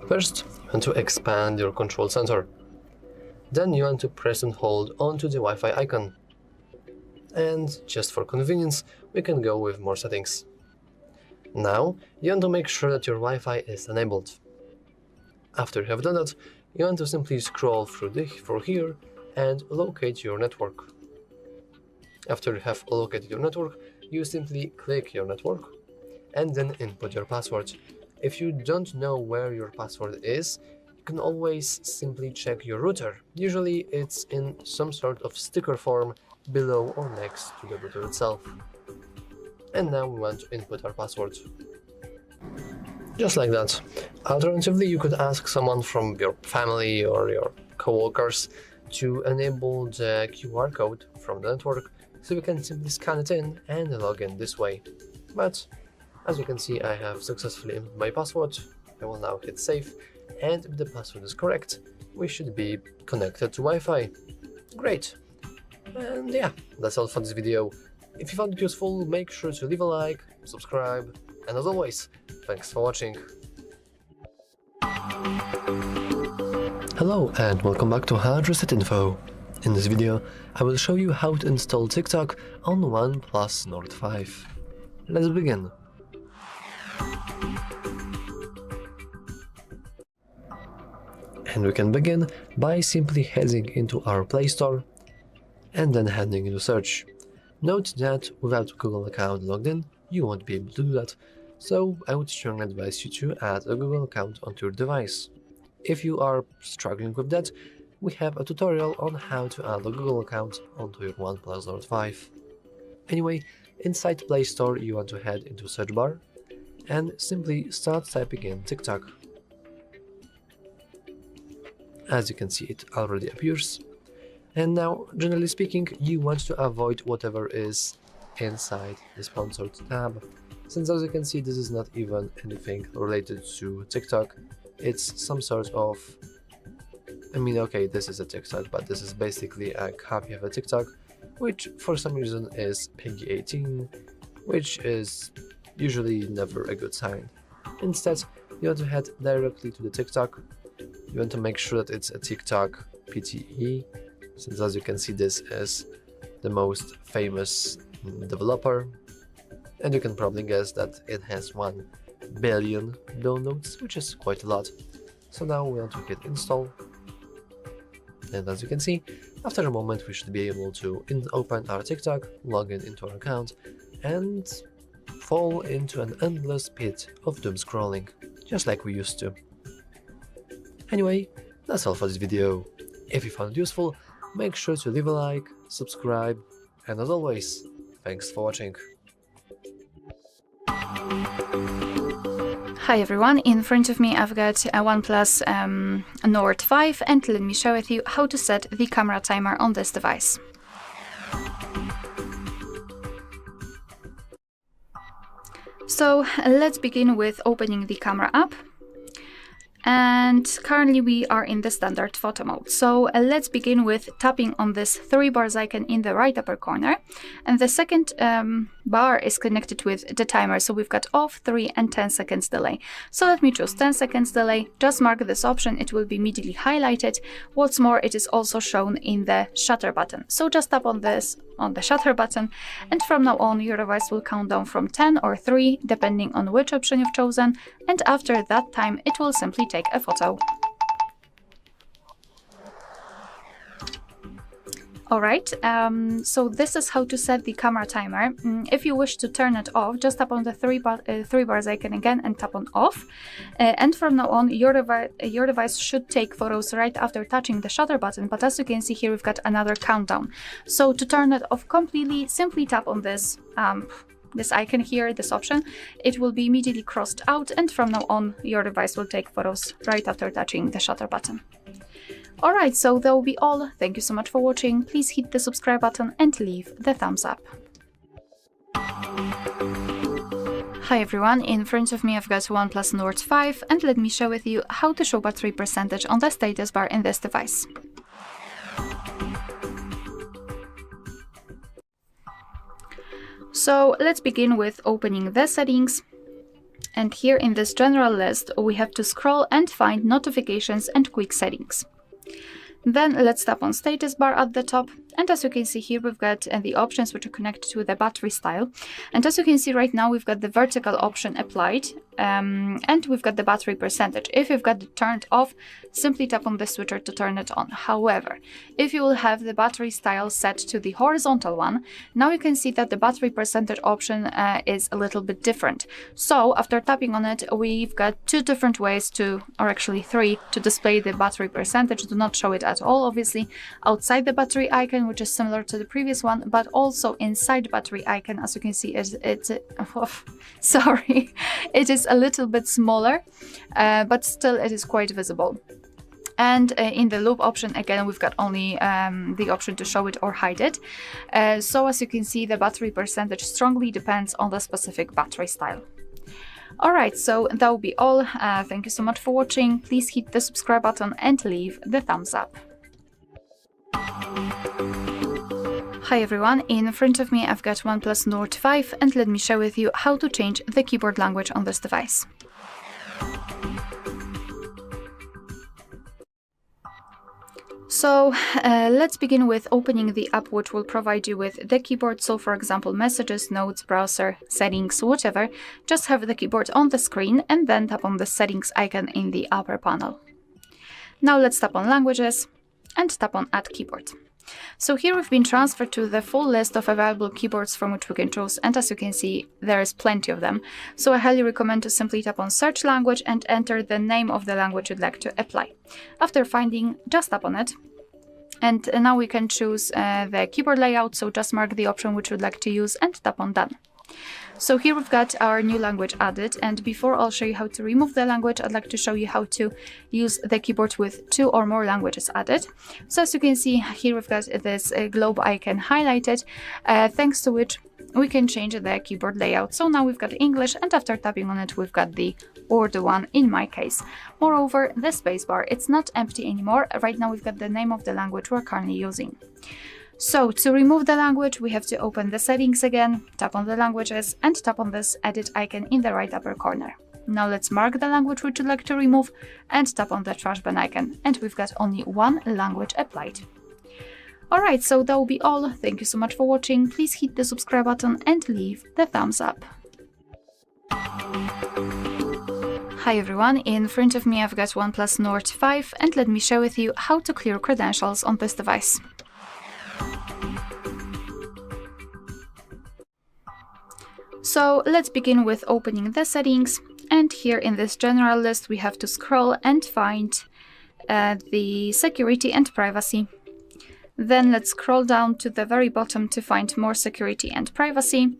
Speaker 2: First, you want to expand your control center. Then you want to press and hold onto the Wi-Fi icon. And just for convenience, we can go with more settings. Now, you want to make sure that your Wi-Fi is enabled. After you have done that, you want to simply scroll through here and locate your network. After you have located your network, you simply click your network and then input your password. If you don't know where your password is, you can always simply check your router. Usually it's in some sort of sticker form below or next to the router itself. And now we want to input our password. Just like that. Alternatively, you could ask someone from your family or your co-workers to enable the QR code from the network, so you can simply scan it in and log in this way. But as you can see, I have successfully input my password. I will now hit save, and if the password is correct, we should be connected to Wi-Fi. Great! And yeah, that's all for this video. If you found it useful, make sure to leave a like, subscribe, and as always, thanks for watching. Hello and welcome back to HardReset.Info. In this video, I will show you how to install TikTok on OnePlus Nord 5. Let's begin. And we can begin by simply heading into our Play Store and then heading into search. Note that without a Google account logged in, you won't be able to do that, so I would strongly advise you to add a Google account onto your device. If you are struggling with that, we have a tutorial on how to add a Google account onto your OnePlus Nord 5. Anyway, inside Play Store you want to head into search bar and simply start typing in TikTok. As you can see, it already appears. And now, generally speaking, you want to avoid whatever is inside the sponsored tab, since as you can see, this is not even anything related to TikTok. It's some sort of, okay, this is a TikTok, but this is basically a copy of a TikTok, which for some reason is PEGI 18, which is usually never a good sign. Instead, you want to head directly to the TikTok. You want to make sure that it's a TikTok PTE, since as you can see this is the most famous developer, and you can probably guess that it has 1 billion downloads, which is quite a lot. So now we want to hit install, and as you can see, after a moment we should be able to open our TikTok, log in into our account, and fall into an endless pit of doom scrolling, just like we used to. Anyway, that's all for this video. If you found it useful, make sure to leave a like, subscribe, and as always, thanks for watching.
Speaker 1: Hi everyone, in front of me I've got a OnePlus Nord 5, and let me share with you how to set the camera timer on this device. So let's begin with opening the camera app. And currently we are in the standard photo mode. So let's begin with tapping on this 3 bars icon in the right upper corner. And the second bar is connected with the timer. So we've got off, 3 and 10 seconds delay. So let me choose 10 seconds delay. Just mark this option. It will be immediately highlighted. What's more, it is also shown in the shutter button. So just tap on this on the shutter button, and from now on your device will count down from 10 or 3 depending on which option you've chosen, and after that time it will simply take a photo. Alright, so this is how to set the camera timer. If you wish to turn it off, just tap on the 3 bars icon again and tap on off. And from now on, your device should take photos right after touching the shutter button. But as you can see here, we've got another countdown. So to turn it off completely, simply tap on this this icon here, this option. It will be immediately crossed out, and from now on, your device will take photos right after touching the shutter button. Alright, so that will be all. Thank you so much for watching. Please hit the subscribe button and leave the thumbs up. Hi everyone, in front of me I've got OnePlus Nord 5, and let me share with you how to show battery percentage on the status bar in this device. So let's begin with opening the settings. And here in this general list we have to scroll and find notifications and quick settings. Then let's tap on status bar at the top, and as you can see here we've got the options which are connected to the battery style, and as you can see right now we've got the vertical option applied, and we've got the battery percentage. If you've got it turned off, simply tap on the switcher to turn it on. However, if you will have the battery style set to the horizontal one, now you can see that the battery percentage option is a little bit different. So after tapping on it, we've got 2 different ways to, or actually 3, to display the battery percentage. Do not show it at all, obviously, outside the battery icon, which is similar to the previous one, but also inside battery icon. As you can see, sorry, it is a little bit smaller, but still it is quite visible. And in the loop option, again, we've got only the option to show it or hide it. So as you can see, the battery percentage strongly depends on the specific battery style. Alright, so that will be all. Thank you so much for watching. Please hit the subscribe button and leave the thumbs up. Hi everyone, in front of me I've got OnePlus Nord 5, and let me share with you how to change the keyboard language on this device. So let's begin with opening the app which will provide you with the keyboard. So for example, messages, notes, browser, settings, whatever. Just have the keyboard on the screen and then tap on the settings icon in the upper panel. Now let's tap on languages and tap on add keyboard. So here we've been transferred to the full list of available keyboards from which we can choose, and as you can see, there is plenty of them. So I highly recommend to simply tap on search language and enter the name of the language you'd like to apply. After finding, just tap on it. And now we can choose the keyboard layout, so just mark the option which you'd like to use and tap on done. So here we've got our new language added, and before I'll show you how to remove the language, I'd like to show you how to use the keyboard with 2 or more languages added. So as you can see here we've got this globe icon highlighted, thanks to which we can change the keyboard layout. So now we've got English, and after tapping on it we've got the order one in my case. Moreover, the spacebar, it's not empty anymore. Right now we've got the name of the language we're currently using. So to remove the language, we have to open the settings again, tap on the languages, and tap on this edit icon in the right upper corner. Now let's mark the language which you'd like to remove and tap on the trash bin icon, and we've got only one language applied. Alright, so that will be all. Thank you so much for watching. Please hit the subscribe button and leave the thumbs up. Hi everyone, in front of me I've got OnePlus Nord 5, and let me share with you how to clear credentials on this device. So let's begin with opening the settings, and here in this general list we have to scroll and find the security and privacy. Then let's scroll down to the very bottom to find more security and privacy,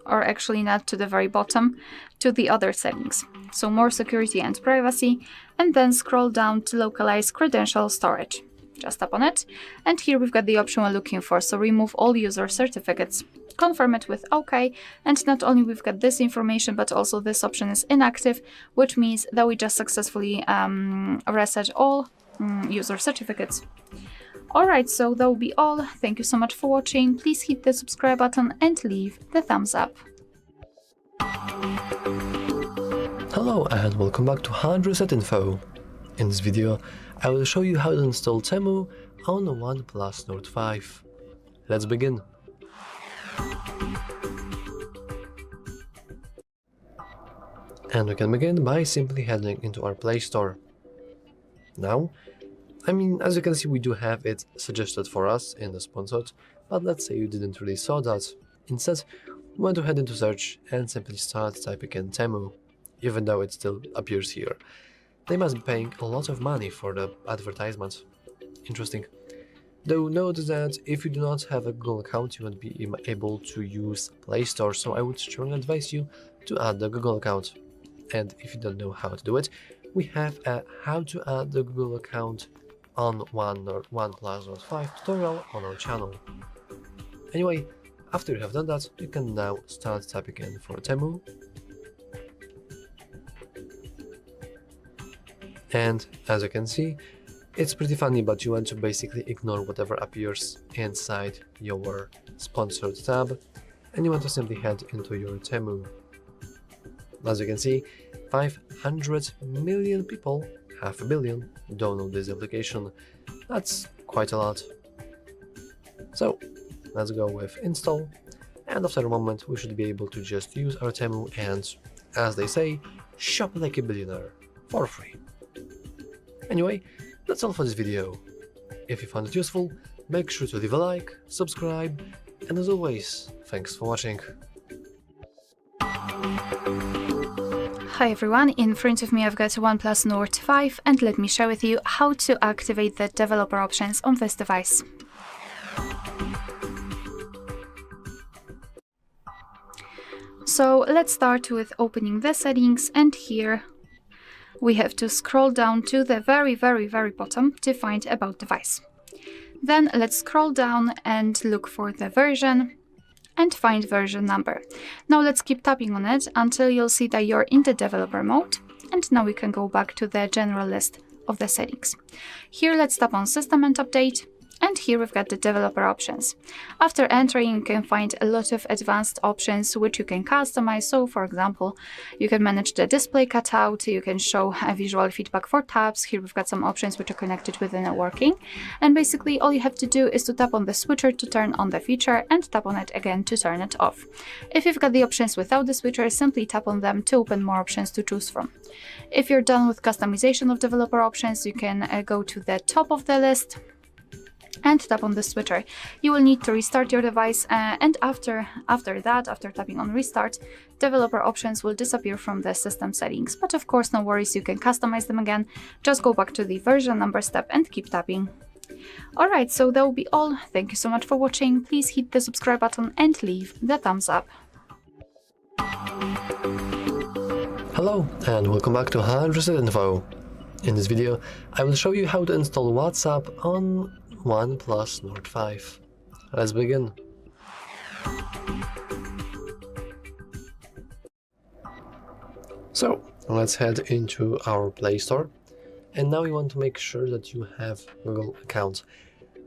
Speaker 1: or actually not to the very bottom, to the other settings. So more security and privacy, and then scroll down to localize credential storage. Just tap on it, and here we've got the option we're looking for, so remove all user certificates. Confirm it with OK, and not only we've got this information, but also this option is inactive, which means that we just successfully reset all user certificates. Alright, so that will be all. Thank you so much for watching. Please hit the subscribe button and leave the thumbs up.
Speaker 2: Hello and welcome back to HardReset.Info. In this video, I will show you how to install Temu on OnePlus Nord 5. Let's begin. And we can begin by simply heading into our Play Store. Now, as you can see, we do have it suggested for us in the sponsored, but let's say you didn't really saw that. Instead, we want to head into search and simply start typing in Temu, even though it still appears here. They must be paying a lot of money for the advertisement. Interesting. Though note that if you do not have a Google account, you won't be able to use Play Store, so I would strongly advise you to add the Google account. And if you don't know how to do it, we have a how to add the Google account on OnePlus Nord 5 tutorial on our channel. Anyway, after you have done that, you can now start typing in for Temu. And as you can see, it's pretty funny, but you want to basically ignore whatever appears inside your sponsored tab, and you want to simply head into your Temu. As you can see, 500 million people, half a billion, download this application. That's quite a lot. So let's go with install, and after a moment we should be able to just use our Temu and, as they say, shop like a billionaire for free. Anyway, that's all for this video. If you found it useful, make sure to leave a like, subscribe, and as always, thanks for watching.
Speaker 1: Hi everyone, in front of me I've got OnePlus Nord 5, and let me share with you how to activate the developer options on this device. So let's start with opening the settings, and here we have to scroll down to the very bottom to find About Device. Then let's scroll down and look for the version and find version number. Now let's keep tapping on it until you'll see that you're in the developer mode, and now we can go back to the general list of the settings. Here let's tap on System and Update, and here we've got the developer options. After entering, you can find a lot of advanced options which you can customize. So for example, you can manage the display cutout, you can show a visual feedback for tabs. Here we've got some options which are connected with the networking, and basically all you have to do is to tap on the switcher to turn on the feature and tap on it again to turn it off. If you've got the options without the switcher, simply tap on them to open more options to choose from. If you're done with customization of developer options, you can go to the top of the list and tap on the switcher. You will need to restart your device, and after tapping on restart, developer options will disappear from the system settings. But of course, no worries, you can customize them again. Just go back to the version number step and keep tapping. Alright, so that will be all. Thank you so much for watching. Please hit the subscribe button and leave the thumbs up.
Speaker 2: Hello and welcome back to HardReset.Info. In this video, I will show you how to install WhatsApp on OnePlus Nord 5. Let's begin. So let's head into our Play Store, and now you want to make sure that you have Google account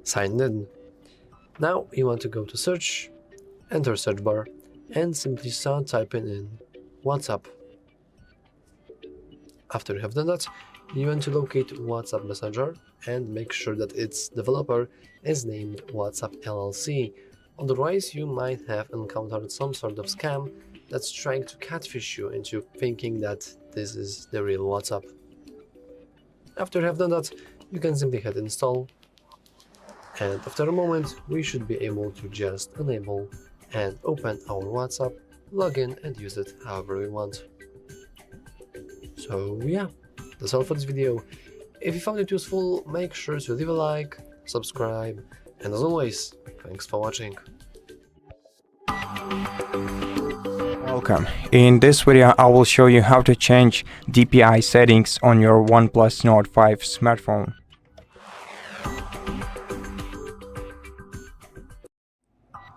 Speaker 2: signed in. Now you want to go to search, enter search bar, and simply start typing in WhatsApp. After you have done that, you want to locate WhatsApp Messenger and make sure that its developer is named WhatsApp LLC. Otherwise, you might have encountered some sort of scam that's trying to catfish you into thinking that this is the real WhatsApp. After you have done that, you can simply hit install, and after a moment we should be able to just enable and open our WhatsApp, log in and use it however we want. So yeah, that's all for this video. If you found it useful, make sure to leave a like, subscribe, and as always, thanks for watching.
Speaker 3: Welcome. In this video I will show you how to change DPI settings on your OnePlus Nord 5 smartphone.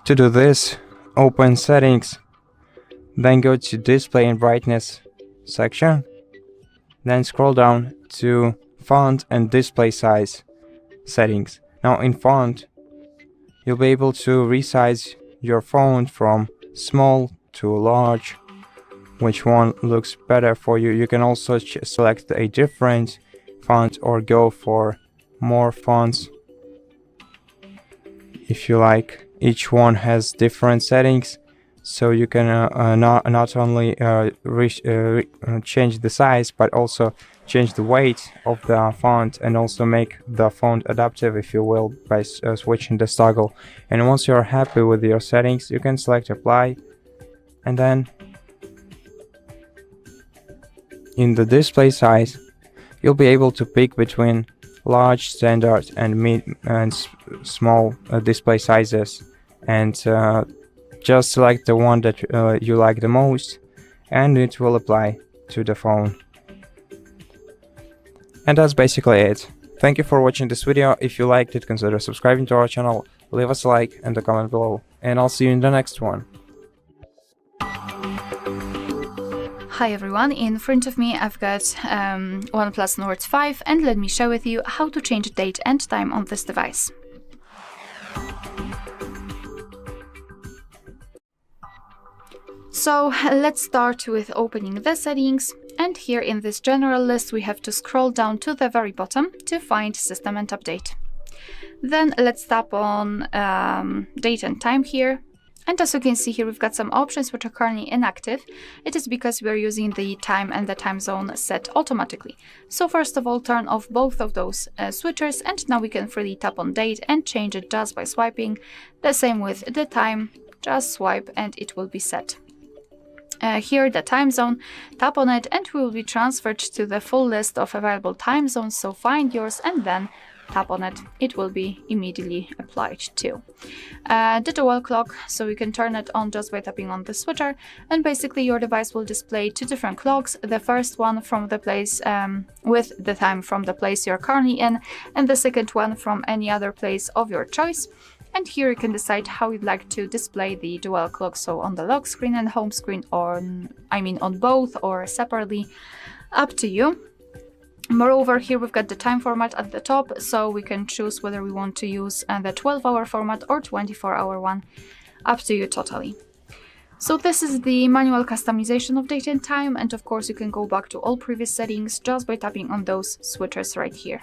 Speaker 3: To do this, open Settings, then go to Display and Brightness section, then scroll down to Font and Display Size settings. Now in font, you'll be able to resize your font from small to large, which one looks better for you. You can also select a different font or go for more fonts if you like. Each one has different settings, so you can not only change the size but also change the weight of the font and also make the font adaptive, if you will, by switching the toggle. And once you're happy with your settings, you can select apply, and then in the display size you'll be able to pick between large, standard, and mid and small display sizes, and just select the one that you like the most, and it will apply to the phone. And that's basically it. Thank you for watching this video. If you liked it, consider subscribing to our channel, leave us a like and a comment below, and I'll see you in the next one.
Speaker 1: Hi everyone, in front of me I've got OnePlus Nord 5, and let me share with you how to change date and time on this device. So let's start with opening the settings, and here in this general list we have to scroll down to the very bottom to find System and Update. Then let's tap on date and time here. And as you can see here, we've got some options which are currently inactive. It is because we're using the time and the time zone set automatically. So first of all, turn off both of those switchers, and now we can freely tap on date and change it just by swiping. The same with the time, just swipe and it will be set. Here the time zone, tap on it and we will be transferred to the full list of available time zones, so find yours and then tap on it, it will be immediately applied to. The dual clock, so you can turn it on just by tapping on the switcher, and basically your device will display two different clocks. The first one from the place with the time from the place you're currently in, and the second one from any other place of your choice. And here you can decide how you'd like to display the dual clock, so on the lock screen and home screen, or on both or separately, up to you. Moreover, here we've got the time format at the top, so we can choose whether we want to use the 12-hour format or 24-hour one, up to you totally. So this is the manual customization of date and time, and of course you can go back to all previous settings just by tapping on those switchers right here.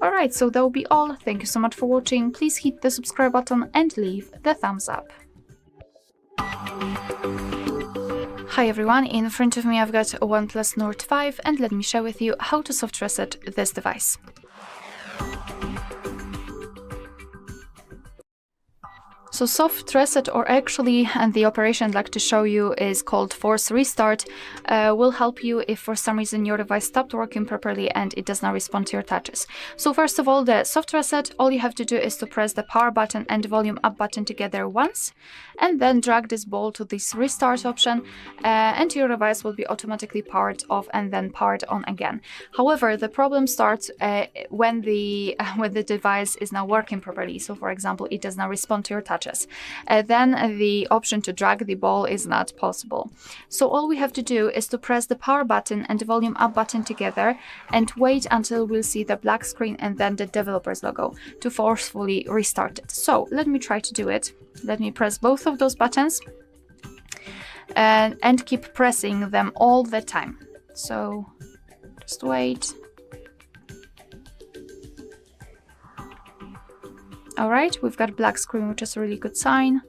Speaker 1: Alright, so that will be all. Thank you so much for watching. Please hit the subscribe button and leave the thumbs up. Hi everyone, in front of me I've got a OnePlus Nord 5, and let me share with you how to soft reset this device. So soft reset, or actually and the operation I'd like to show you is called force restart, will help you if for some reason your device stopped working properly and it does not respond to your touches. So first of all, the soft reset, all you have to do is to press the power button and the volume up button together once, and then drag this ball to this restart option, and your device will be automatically powered off and then powered on again. However, the problem starts when the device is now working properly. So for example, it does not respond to your touches. messages. Then the option to drag the ball is not possible. So all we have to do is to press the power button and the volume up button together and wait until we'll see the black screen and then the developer's logo to forcefully restart it. So let me try to do it. Let me press both of those buttons and keep pressing them all the time. So just wait. Alright, we've got black screen, which is a really good sign.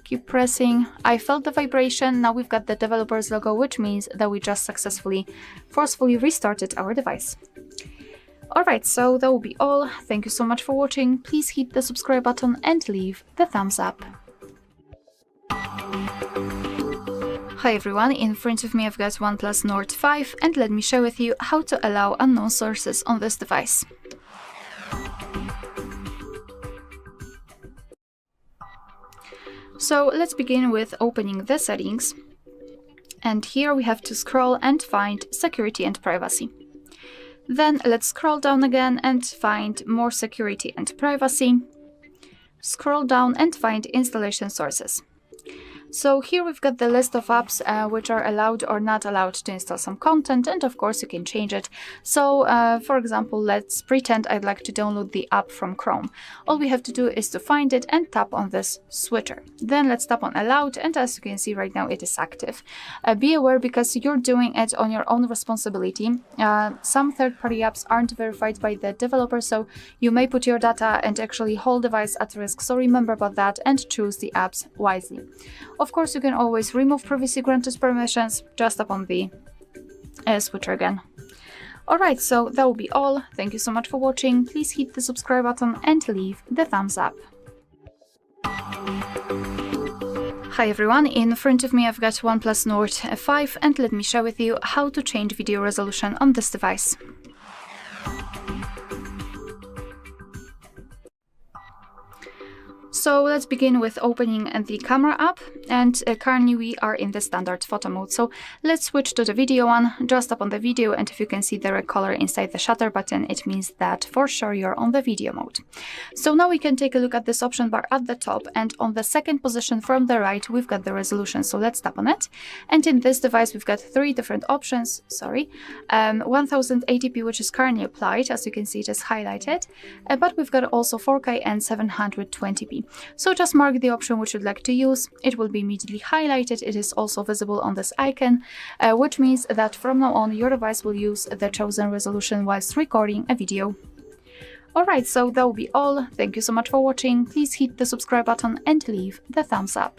Speaker 1: Keep pressing. I felt the vibration. Now we've got the developer's logo, which means that we just successfully, forcefully restarted our device. Alright, so that will be all. Thank you so much for watching. Please hit the subscribe button and leave the thumbs up. Hi everyone, in front of me I've got OnePlus Nord 5 and let me share with you how to allow unknown sources on this device. So let's begin with opening the settings, and here we have to scroll and find security and privacy. Then let's scroll down again and find more security and privacy. Scroll down and find installation sources. So here we've got the list of apps which are allowed or not allowed to install some content, and of course you can change it. So for example, let's pretend I'd like to download the app from Chrome. All we have to do is to find it and tap on this switcher. Then let's tap on allowed, and as you can see right now it is active. Be aware, because you're doing it on your own responsibility. Some third-party apps aren't verified by the developer, so you may put your data and actually whole device at risk. So remember about that and choose the apps wisely. Of course, you can always remove previously granted permissions. Just tap on the switcher again. Alright, so that will be all. Thank you so much for watching. Please hit the subscribe button and leave the thumbs up. Hi everyone, in front of me I've got OnePlus Nord 5 and let me share with you how to change video resolution on this device. So let's begin with opening the camera app, and currently we are in the standard photo mode. So let's switch to the video one. Just tap on the video, and if you can see the red color inside the shutter button, it means that for sure you're on the video mode. So now we can take a look at this option bar at the top, and on the second position from the right we've got the resolution. So let's tap on it, and in this device we've got three different options. 1080p, which is currently applied, as you can see it is highlighted, but we've got also 4K and 720p. So just mark the option which you'd like to use. It will be immediately highlighted. It is also visible on this icon, which means that from now on your device will use the chosen resolution whilst recording a video. Alright, so that will be all. Thank you so much for watching. Please hit the subscribe button and leave the thumbs up.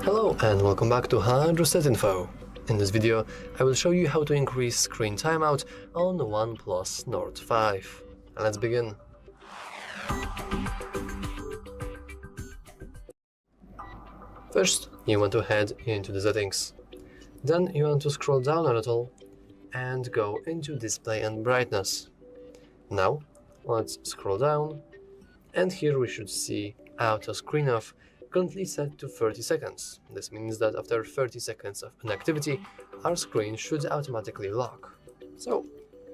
Speaker 2: Hello and welcome back to HardReset.Info. In this video, I will show you how to increase screen timeout on the OnePlus Nord 5. Let's begin. First, you want to head into the settings. Then you want to scroll down a little and go into display and brightness. Now, let's scroll down, and here we should see auto screen off, currently set to 30 seconds. This means that after 30 seconds of inactivity, our screen should automatically lock. So,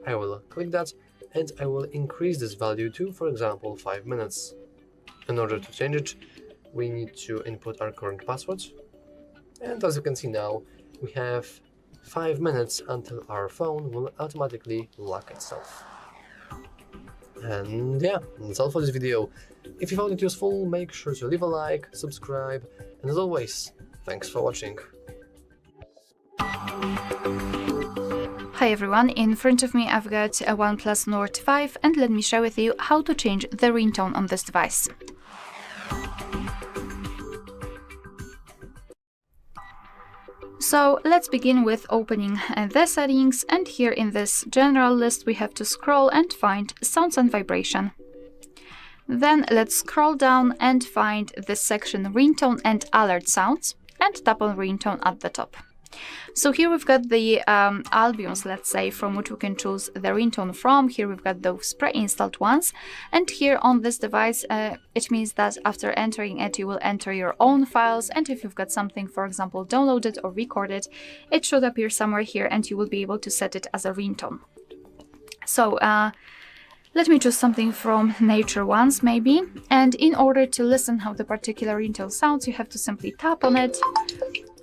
Speaker 2: I will click that, and I will increase this value to, for example, 5 minutes. In order to change it, we need to input our current password, and as you can see now, we have 5 minutes until our phone will automatically lock itself. And yeah, that's all for this video. If you found it useful, make sure to leave a like, subscribe, and as always, thanks for watching.
Speaker 1: Hi everyone, in front of me I've got a OnePlus Nord 5 and let me share with you how to change the ringtone on this device. So let's begin with opening the settings, and here in this general list we have to scroll and find sounds and vibration. Then let's scroll down and find this section ringtone and alert sounds and tap on ringtone at the top. So here we've got the albums, let's say, from which we can choose the ringtone from. Here we've got those pre-installed ones, and here on this device it means that after entering it you will enter your own files, and if you've got something, for example, downloaded or recorded, it should appear somewhere here and you will be able to set it as a ringtone. So Let me choose something from nature ones maybe, and in order to listen how the particular ringtone sounds, you have to simply tap on it,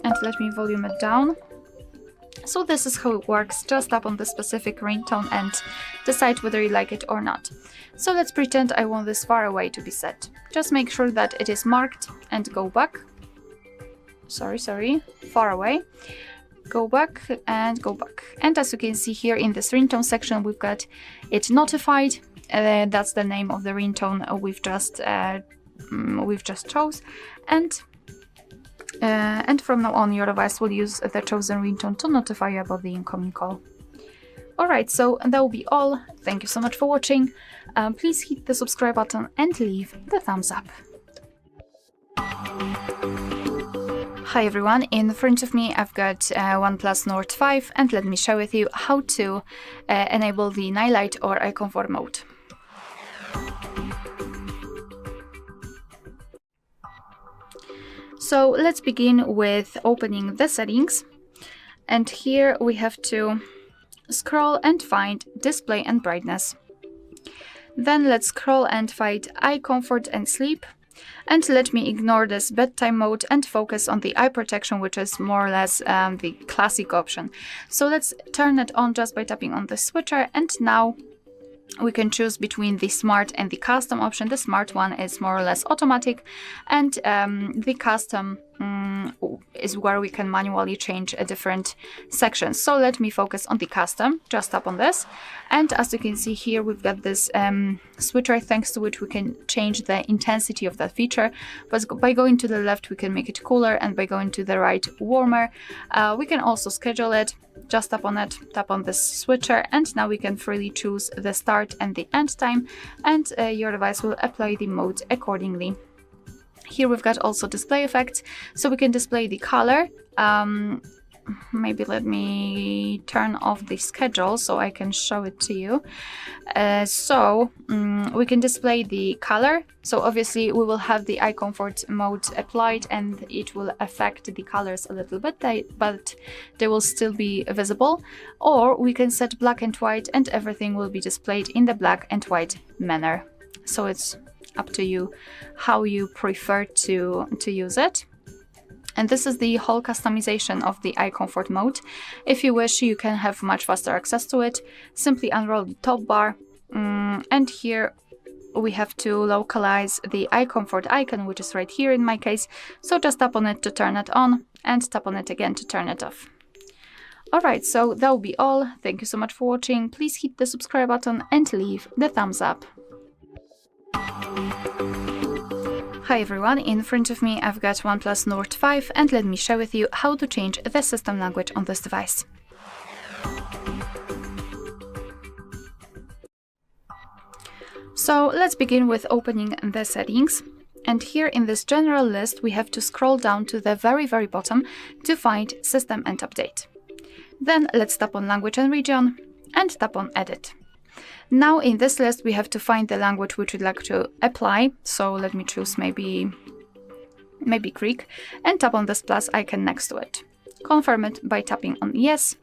Speaker 1: and let me volume it down. So this is how it works. Just tap on the specific ringtone and decide whether you like it or not. So let's pretend I want this far away to be set. Just make sure that it is marked and go back. Sorry, far away. Go back and go back. And as you can see here in this ringtone section, we've got it notified. That's the name of the ringtone we've just chose. And from now on, your device will use the chosen ringtone to notify you about the incoming call. Alright, so that will be all. Thank you so much for watching. Please hit the subscribe button and leave the thumbs up. Hi everyone, in front of me I've got OnePlus Nord 5, and let me share with you how to enable the Lite or eye comfort mode. So let's begin with opening the settings, and here we have to scroll and find display and brightness. Then let's scroll and find eye comfort and sleep, and let me ignore this bedtime mode and focus on the eye protection, which is more or less the classic option. So let's turn it on just by tapping on the switcher, and now we can choose between the smart and the custom option. The smart one is more or less automatic, and the custom is where we can manually change different sections. So let me focus on the custom. Just tap on this, and as you can see here, we've got this switcher thanks to which we can change the intensity of that feature. But by going to the left, we can make it cooler, and by going to the right, warmer. We can also schedule it. Just tap on it, tap on this switcher, and now we can freely choose the start and the end time, and your device will apply the mode accordingly. Here we've got also display effects, so we can display the color. Maybe let me turn off the schedule so I can show it to you. We can display the color. So obviously we will have the eye comfort mode applied, and it will affect the colors a little bit, but they will still be visible. Or we can set black and white, and everything will be displayed in the black and white manner. So it's up to you how you prefer to use it. And this is the whole customization of the eye comfort mode. If you wish, you can have much faster access to it. Simply unroll the top bar, and here we have to localize the eye comfort icon, which is right here in my case. So just tap on it to turn it on, and tap on it again to turn it off. Alright, so that will be all. Thank you so much for watching. Please hit the subscribe button and leave the thumbs up. Hi everyone, in front of me I've got OnePlus Nord 5, and let me share with you how to change the system language on this device. So let's begin with opening the settings, and here in this general list we have to scroll down to the very bottom to find System and Update. Then let's tap on Language and Region and tap on Edit. Now in this list we have to find the language which we'd like to apply, so let me choose maybe Greek, and tap on this plus icon next to it. Confirm it by tapping on Yes,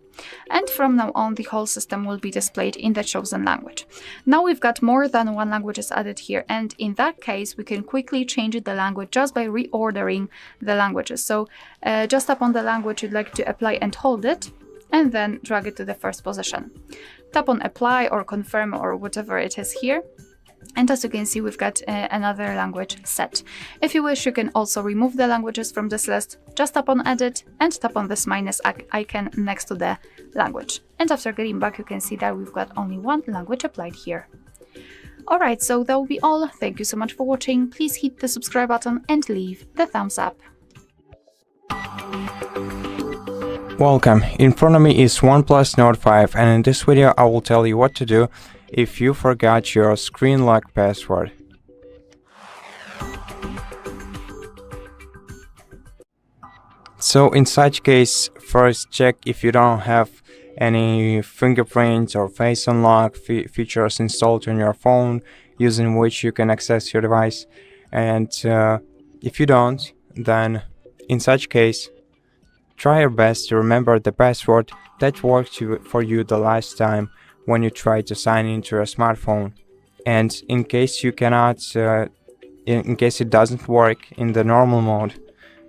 Speaker 1: and from now on the whole system will be displayed in the chosen language. Now we've got more than one language added here, and in that case we can quickly change the language just by reordering the languages. So just tap on the language you'd like to apply and hold it, and then drag it to the first position. Tap on Apply or Confirm or whatever it is here, and as you can see we've got another language set. If you wish, you can also remove the languages from this list. Just tap on Edit and tap on this minus icon next to the language. And after getting back, you can see that we've got only one language applied here. Alright, so that will be all. Thank you so much for watching. Please hit the subscribe button and leave the thumbs up.
Speaker 3: Welcome, in front of me is OnePlus Nord 5, and in this video I will tell you what to do if you forgot your screen lock password. So in such case, first check if you don't have any fingerprint or face unlock features installed on your phone using which you can access your device, and if you don't, then in such case try your best to remember the password that worked for you the last time when you tried to sign into your smartphone. And in case you cannot, in case it doesn't work in the normal mode,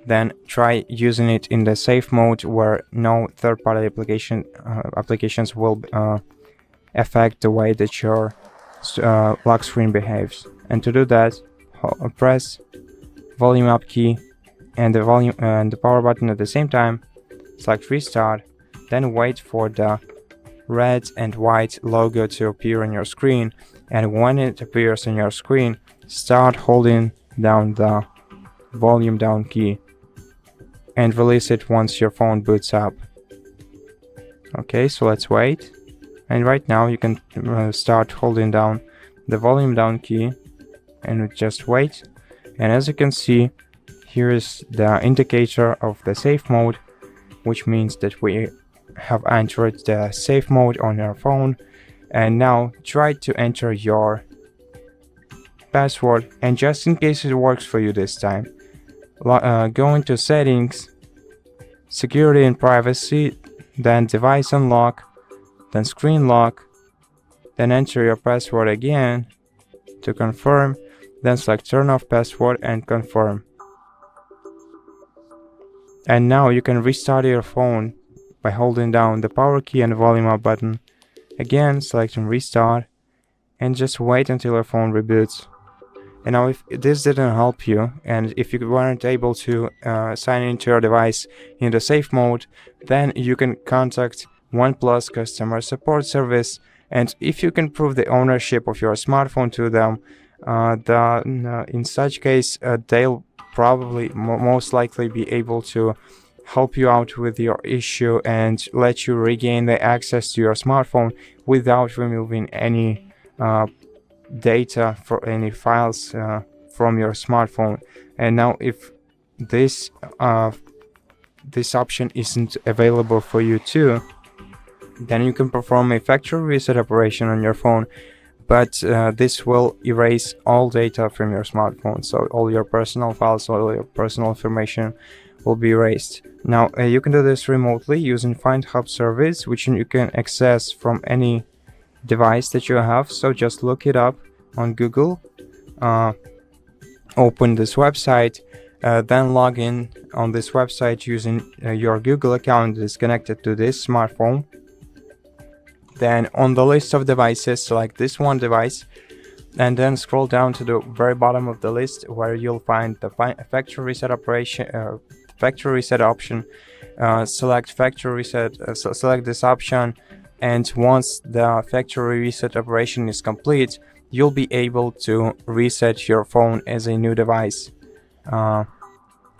Speaker 3: then try using it in the safe mode where no third-party applications will affect the way that your lock screen behaves. And to do that, press volume up key and the volume and the power button at the same time, select restart, then wait for the red and white logo to appear on your screen, and when it appears on your screen, start holding down the volume down key and release it once your phone boots up. Okay, so let's wait, and right now you can start holding down the volume down key and just wait. And as you can see, here is the indicator of the safe mode, which means that we have entered the safe mode on your phone. And now try to enter your password, and just in case it works for you this time, go into settings, security and privacy, then device unlock, then screen lock, then enter your password again to confirm, then select turn off password and confirm. And now you can restart your phone by holding down the power key and volume up button. Again, selecting restart, and just wait until your phone reboots. And now if this didn't help you, and if you weren't able to sign into your device in the safe mode, then you can contact OnePlus customer support service, and if you can prove the ownership of your smartphone to them, in such case they'll probably most likely be able to help you out with your issue and let you regain the access to your smartphone without removing any data for any files from your smartphone. And now if this option isn't available for you too, then you can perform a factory reset operation on your phone, but this will erase all data from your smartphone, so all your personal files, all your personal information will be erased. Now you can do this remotely using Find Hub service, which you can access from any device that you have. So just look it up on Google, open this website, then log in on this website using your Google account that is connected to this smartphone. Then on the list of devices, select this one device, and then scroll down to the very bottom of the list where you'll find the factory reset operation, factory reset option. Select factory reset, select this option, and once the factory reset operation is complete, you'll be able to reset your phone as a new device.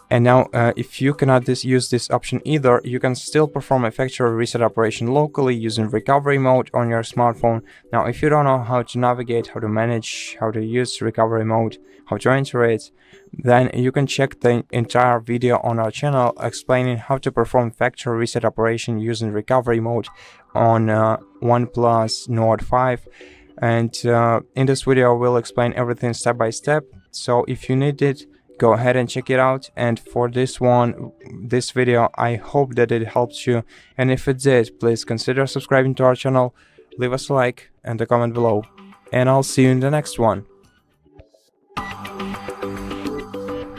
Speaker 3: And now if you cannot use this option either, you can still perform a factory reset operation locally using recovery mode on your smartphone. Now if you don't know how to navigate, how to manage, how to use recovery mode, how to enter it, then you can check the entire video on our channel explaining how to perform factory reset operation using recovery mode on OnePlus Nord 5. And in this video we'll explain everything step by step, so if you need it, go ahead and check it out. And for this video, I hope that it helped you, and if it did, please consider subscribing to our channel, leave us a like and a comment below, and I'll see you in the next one.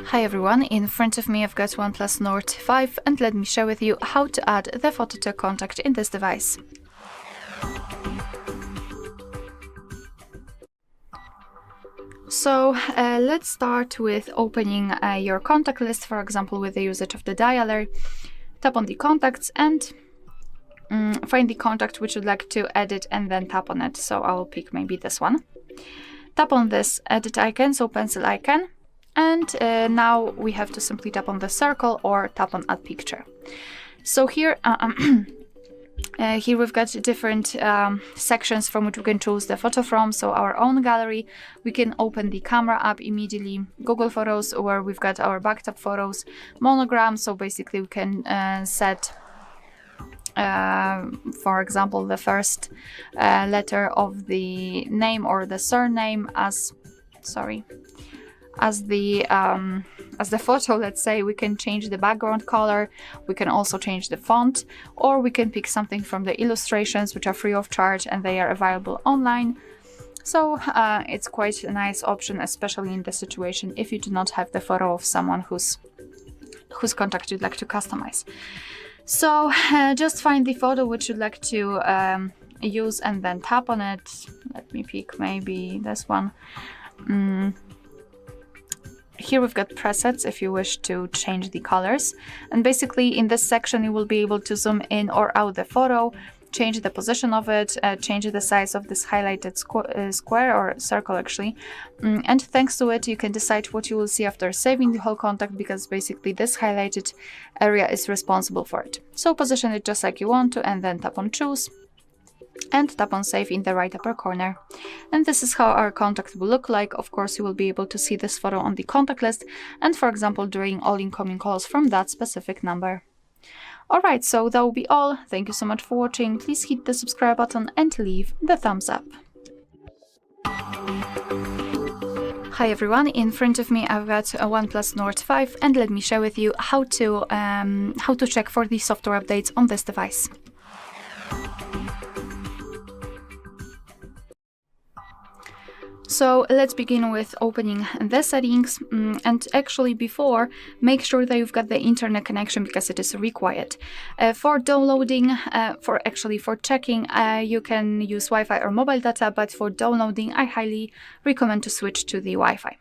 Speaker 1: Hi everyone, in front of me I've got OnePlus Nord 5, and let me share with you how to add the photo to contact in this device. So let's start with opening your contact list, for example with the usage of the dialer. Tap on the contacts and find the contact which you'd like to edit, and then tap on it. So I'll pick maybe this one. Tap on this edit icon, so pencil icon, and now we have to simply tap on the circle or tap on add picture. So here here we've got different sections from which we can choose the photo from. So our own gallery, we can open the camera app immediately, Google Photos, where we've got our backed up photos, monogram, so basically we can set for example the first letter of the name or the surname as the photo, let's say. We can change the background color, we can also change the font, or we can pick something from the illustrations which are free of charge and they are available online. So it's quite a nice option, especially in the situation if you do not have the photo of someone whose contact you'd like to customize. So just find the photo which you'd like to use and then tap on it. Let me pick maybe this one. Here we've got presets if you wish to change the colors, and basically in this section you will be able to zoom in or out the photo, change the position of it, change the size of this highlighted square or circle actually, and thanks to it you can decide what you will see after saving the whole contact, because basically this highlighted area is responsible for it. So position it just like you want to and then tap on choose and tap on save in the right upper corner. And this is how our contact will look like. Of course, you will be able to see this photo on the contact list and, for example, during all incoming calls from that specific number. Alright, so that will be all. Thank you so much for watching. Please hit the subscribe button and leave the thumbs up. Hi everyone, in front of me I've got a OnePlus Nord 5 and let me share with you how to check for the software updates on this device. So let's begin with opening the settings, and actually before, make sure that you've got the internet connection because it is required. For downloading, for checking, you can use Wi-Fi or mobile data, but for downloading I highly recommend to switch to the Wi-Fi.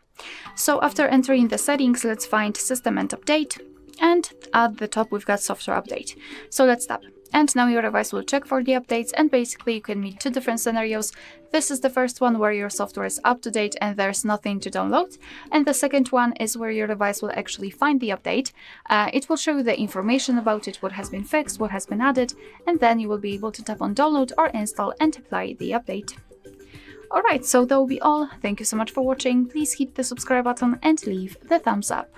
Speaker 1: So after entering the settings, let's find System and Update, and at the top we've got Software Update. So let's tap. And now your device will check for the updates, and basically you can meet two different scenarios. This is the first one where your software is up to date and there's nothing to download. And the second one is where your device will actually find the update. It will show you the information about it, what has been fixed, what has been added, and then you will be able to tap on download or install and apply the update. Alright, so that will be all. Thank you so much for watching. Please hit the subscribe button and leave the thumbs up.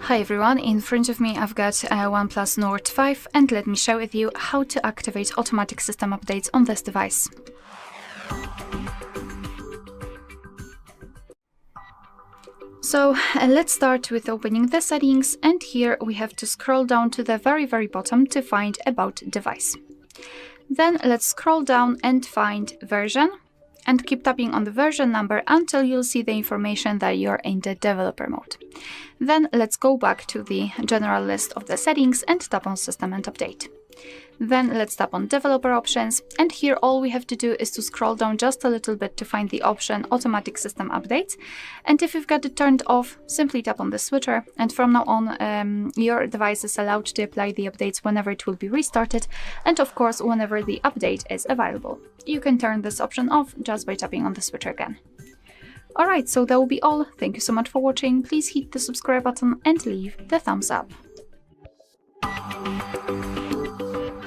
Speaker 1: Hi everyone, in front of me I've got a OnePlus Nord 5 and let me share with you how to activate automatic system updates on this device. So let's start with opening the settings, and here we have to scroll down to the very bottom to find About Device. Then let's scroll down and find Version, and keep tapping on the version number until you'll see the information that you're in the developer mode. Then let's go back to the general list of the settings and tap on System and Update. Then let's tap on Developer Options, and here all we have to do is to scroll down just a little bit to find the option Automatic System Updates. And if you've got it turned off, simply tap on the switcher, and from now on your device is allowed to apply the updates whenever it will be restarted, and of course whenever the update is available. You can turn this option off just by tapping on the switcher again. Alright, so that will be all. Thank you so much for watching. Please hit the subscribe button and leave the thumbs up.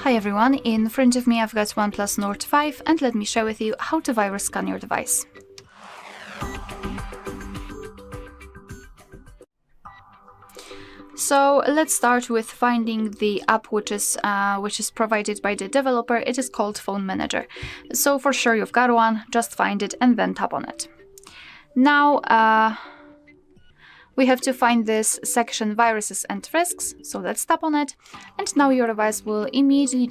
Speaker 1: Hi everyone, in front of me I've got OnePlus Nord 5 and let me share with you how to virus scan your device. So let's start with finding the app which is provided by the developer. It is called Phone Manager. So for sure you've got one, just find it and then tap on it. Now we have to find this section Viruses and Risks, so let's tap on it, and now your device will immediately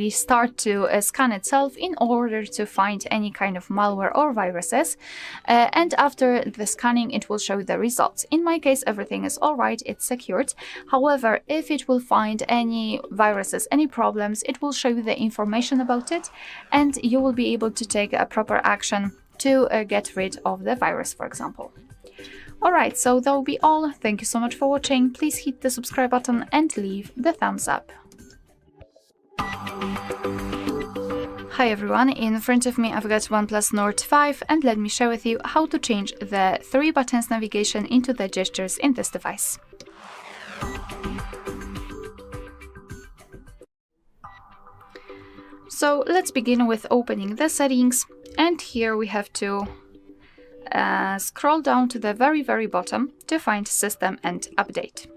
Speaker 1: start to scan itself in order to find any kind of malware or viruses, and after the scanning it will show the results. In my case everything is alright, it's secured. However, if it will find any viruses, any problems, it will show you the information about it, and you will be able to take a proper action to get rid of the virus, for example. Alright, so that will be all. Thank you so much for watching. Please hit the subscribe button and leave the thumbs up. Hi everyone, in front of me I've got OnePlus Nord 5 and let me share with you how to change the 3 buttons navigation into the gestures in this device. So let's begin with opening the settings, and here we have to scroll down to the very bottom to find System and Update.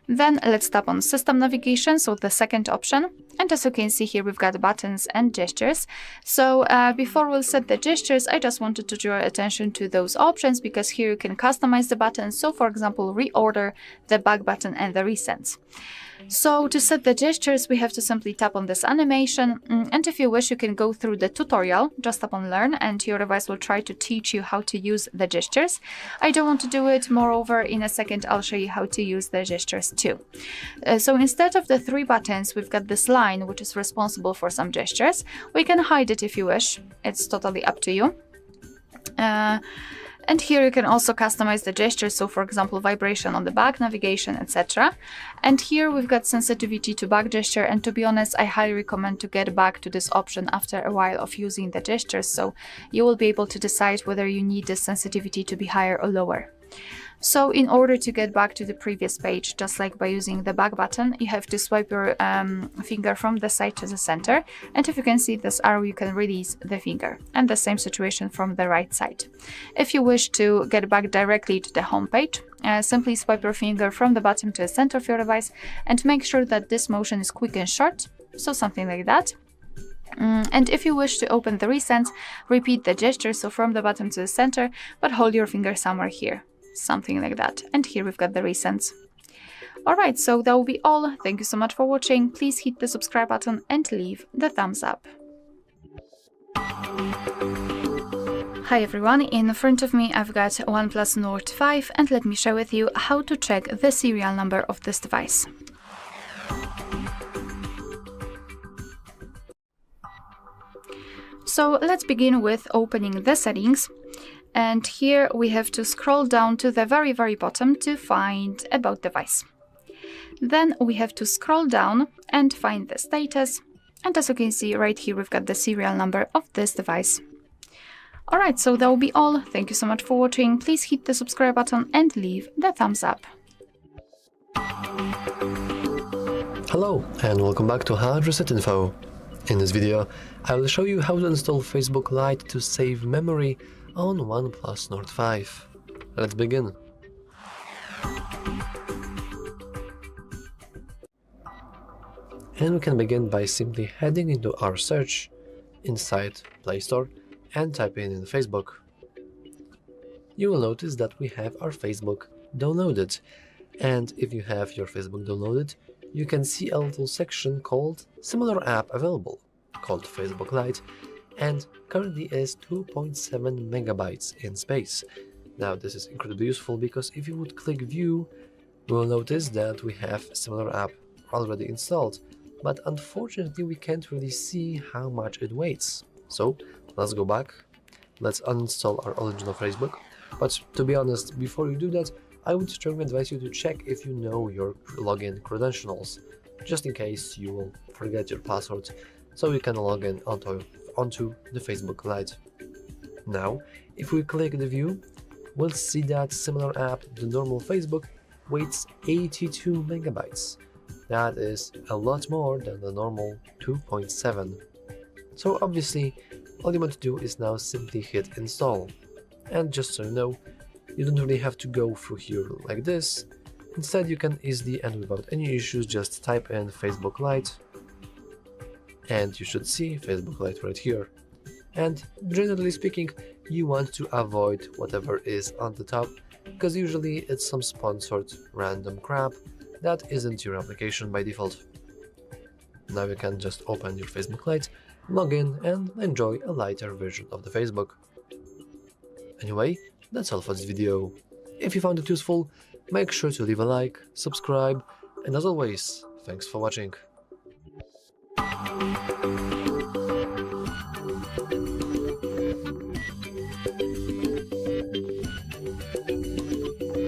Speaker 1: Then let's tap on System Navigation, so the second option, And as you can see here, we've got buttons and gestures. So before we'll set the gestures, I just wanted to draw attention to those options, because here you can customize the buttons. So for example, reorder the back button and the recents. So to set the gestures, we have to simply tap on this animation, and if you wish, you can go through the tutorial. Just tap on learn and your device will try to teach you how to use the gestures. I don't want to do it. Moreover, in a second I'll show you how to use the gestures too. So instead of the 3 buttons, we've got this line which is responsible for some gestures. We can hide it if you wish. It's totally up to you. And here you can also customize the gestures, so for example, vibration on the back, navigation, etc. And here we've got sensitivity to back gesture, and to be honest, I highly recommend to get back to this option after a while of using the gestures, so you will be able to decide whether you need this sensitivity to be higher or lower. So in order to get back to the previous page, just like by using the back button, you have to swipe your finger from the side to the center, and if you can see this arrow, you can release the finger, and the same situation from the right side. If you wish to get back directly to the home page, simply swipe your finger from the bottom to the center of your device, and make sure that this motion is quick and short, so something like that. And if you wish to open the recents, repeat the gesture, so from the bottom to the center, but hold your finger somewhere here. Something like that. And here we've got the recents. Alright, so that will be all. Thank you so much for watching. Please hit the subscribe button and leave the thumbs up. Hi everyone, in front of me I've got OnePlus Nord 5, and let me share with you how to check the serial number of this device. So let's begin with opening the settings. And here we have to scroll down to the very bottom to find About Device. Then we have to scroll down and find the status. And as you can see right here, we've got the serial number of this device. Alright, so that will be all. Thank you so much for watching. Please hit the subscribe button and leave the thumbs up.
Speaker 2: Hello and welcome back to HardReset.Info. In this video, I will show you how to install Facebook Lite to save memory on OnePlus Nord 5. Let's begin. And we can begin by simply heading into our search inside Play Store and typing in Facebook. You will notice that we have our Facebook downloaded, and if you have your Facebook downloaded, you can see a little section called Similar App Available, called Facebook Lite, and currently is 2.7 megabytes in space. Now this is incredibly useful because if you would click View, you will notice that we have a similar app already installed, but unfortunately we can't really see how much it weighs. So let's go back, let's uninstall our original Facebook. But to be honest, before you do that, I would strongly advise you to check if you know your login credentials, just in case you will forget your password, so you can log in onto the Facebook Lite. Now, if we click the view, we'll see that similar app, the normal Facebook, weighs 82 megabytes. That is a lot more than the normal 2.7. So obviously, all you want to do is now simply hit install. And just so you know, you don't really have to go through here like this. Instead, you can easily and without any issues just type in Facebook Lite, and you should see Facebook Lite right here. And generally speaking, you want to avoid whatever is on the top, because usually it's some sponsored random crap that isn't your application by default. Now you can just open your Facebook Lite, log in and enjoy a lighter version of the Facebook. Anyway, that's all for this video. If you found it useful, make sure to leave a like, subscribe, and as always, thanks for watching.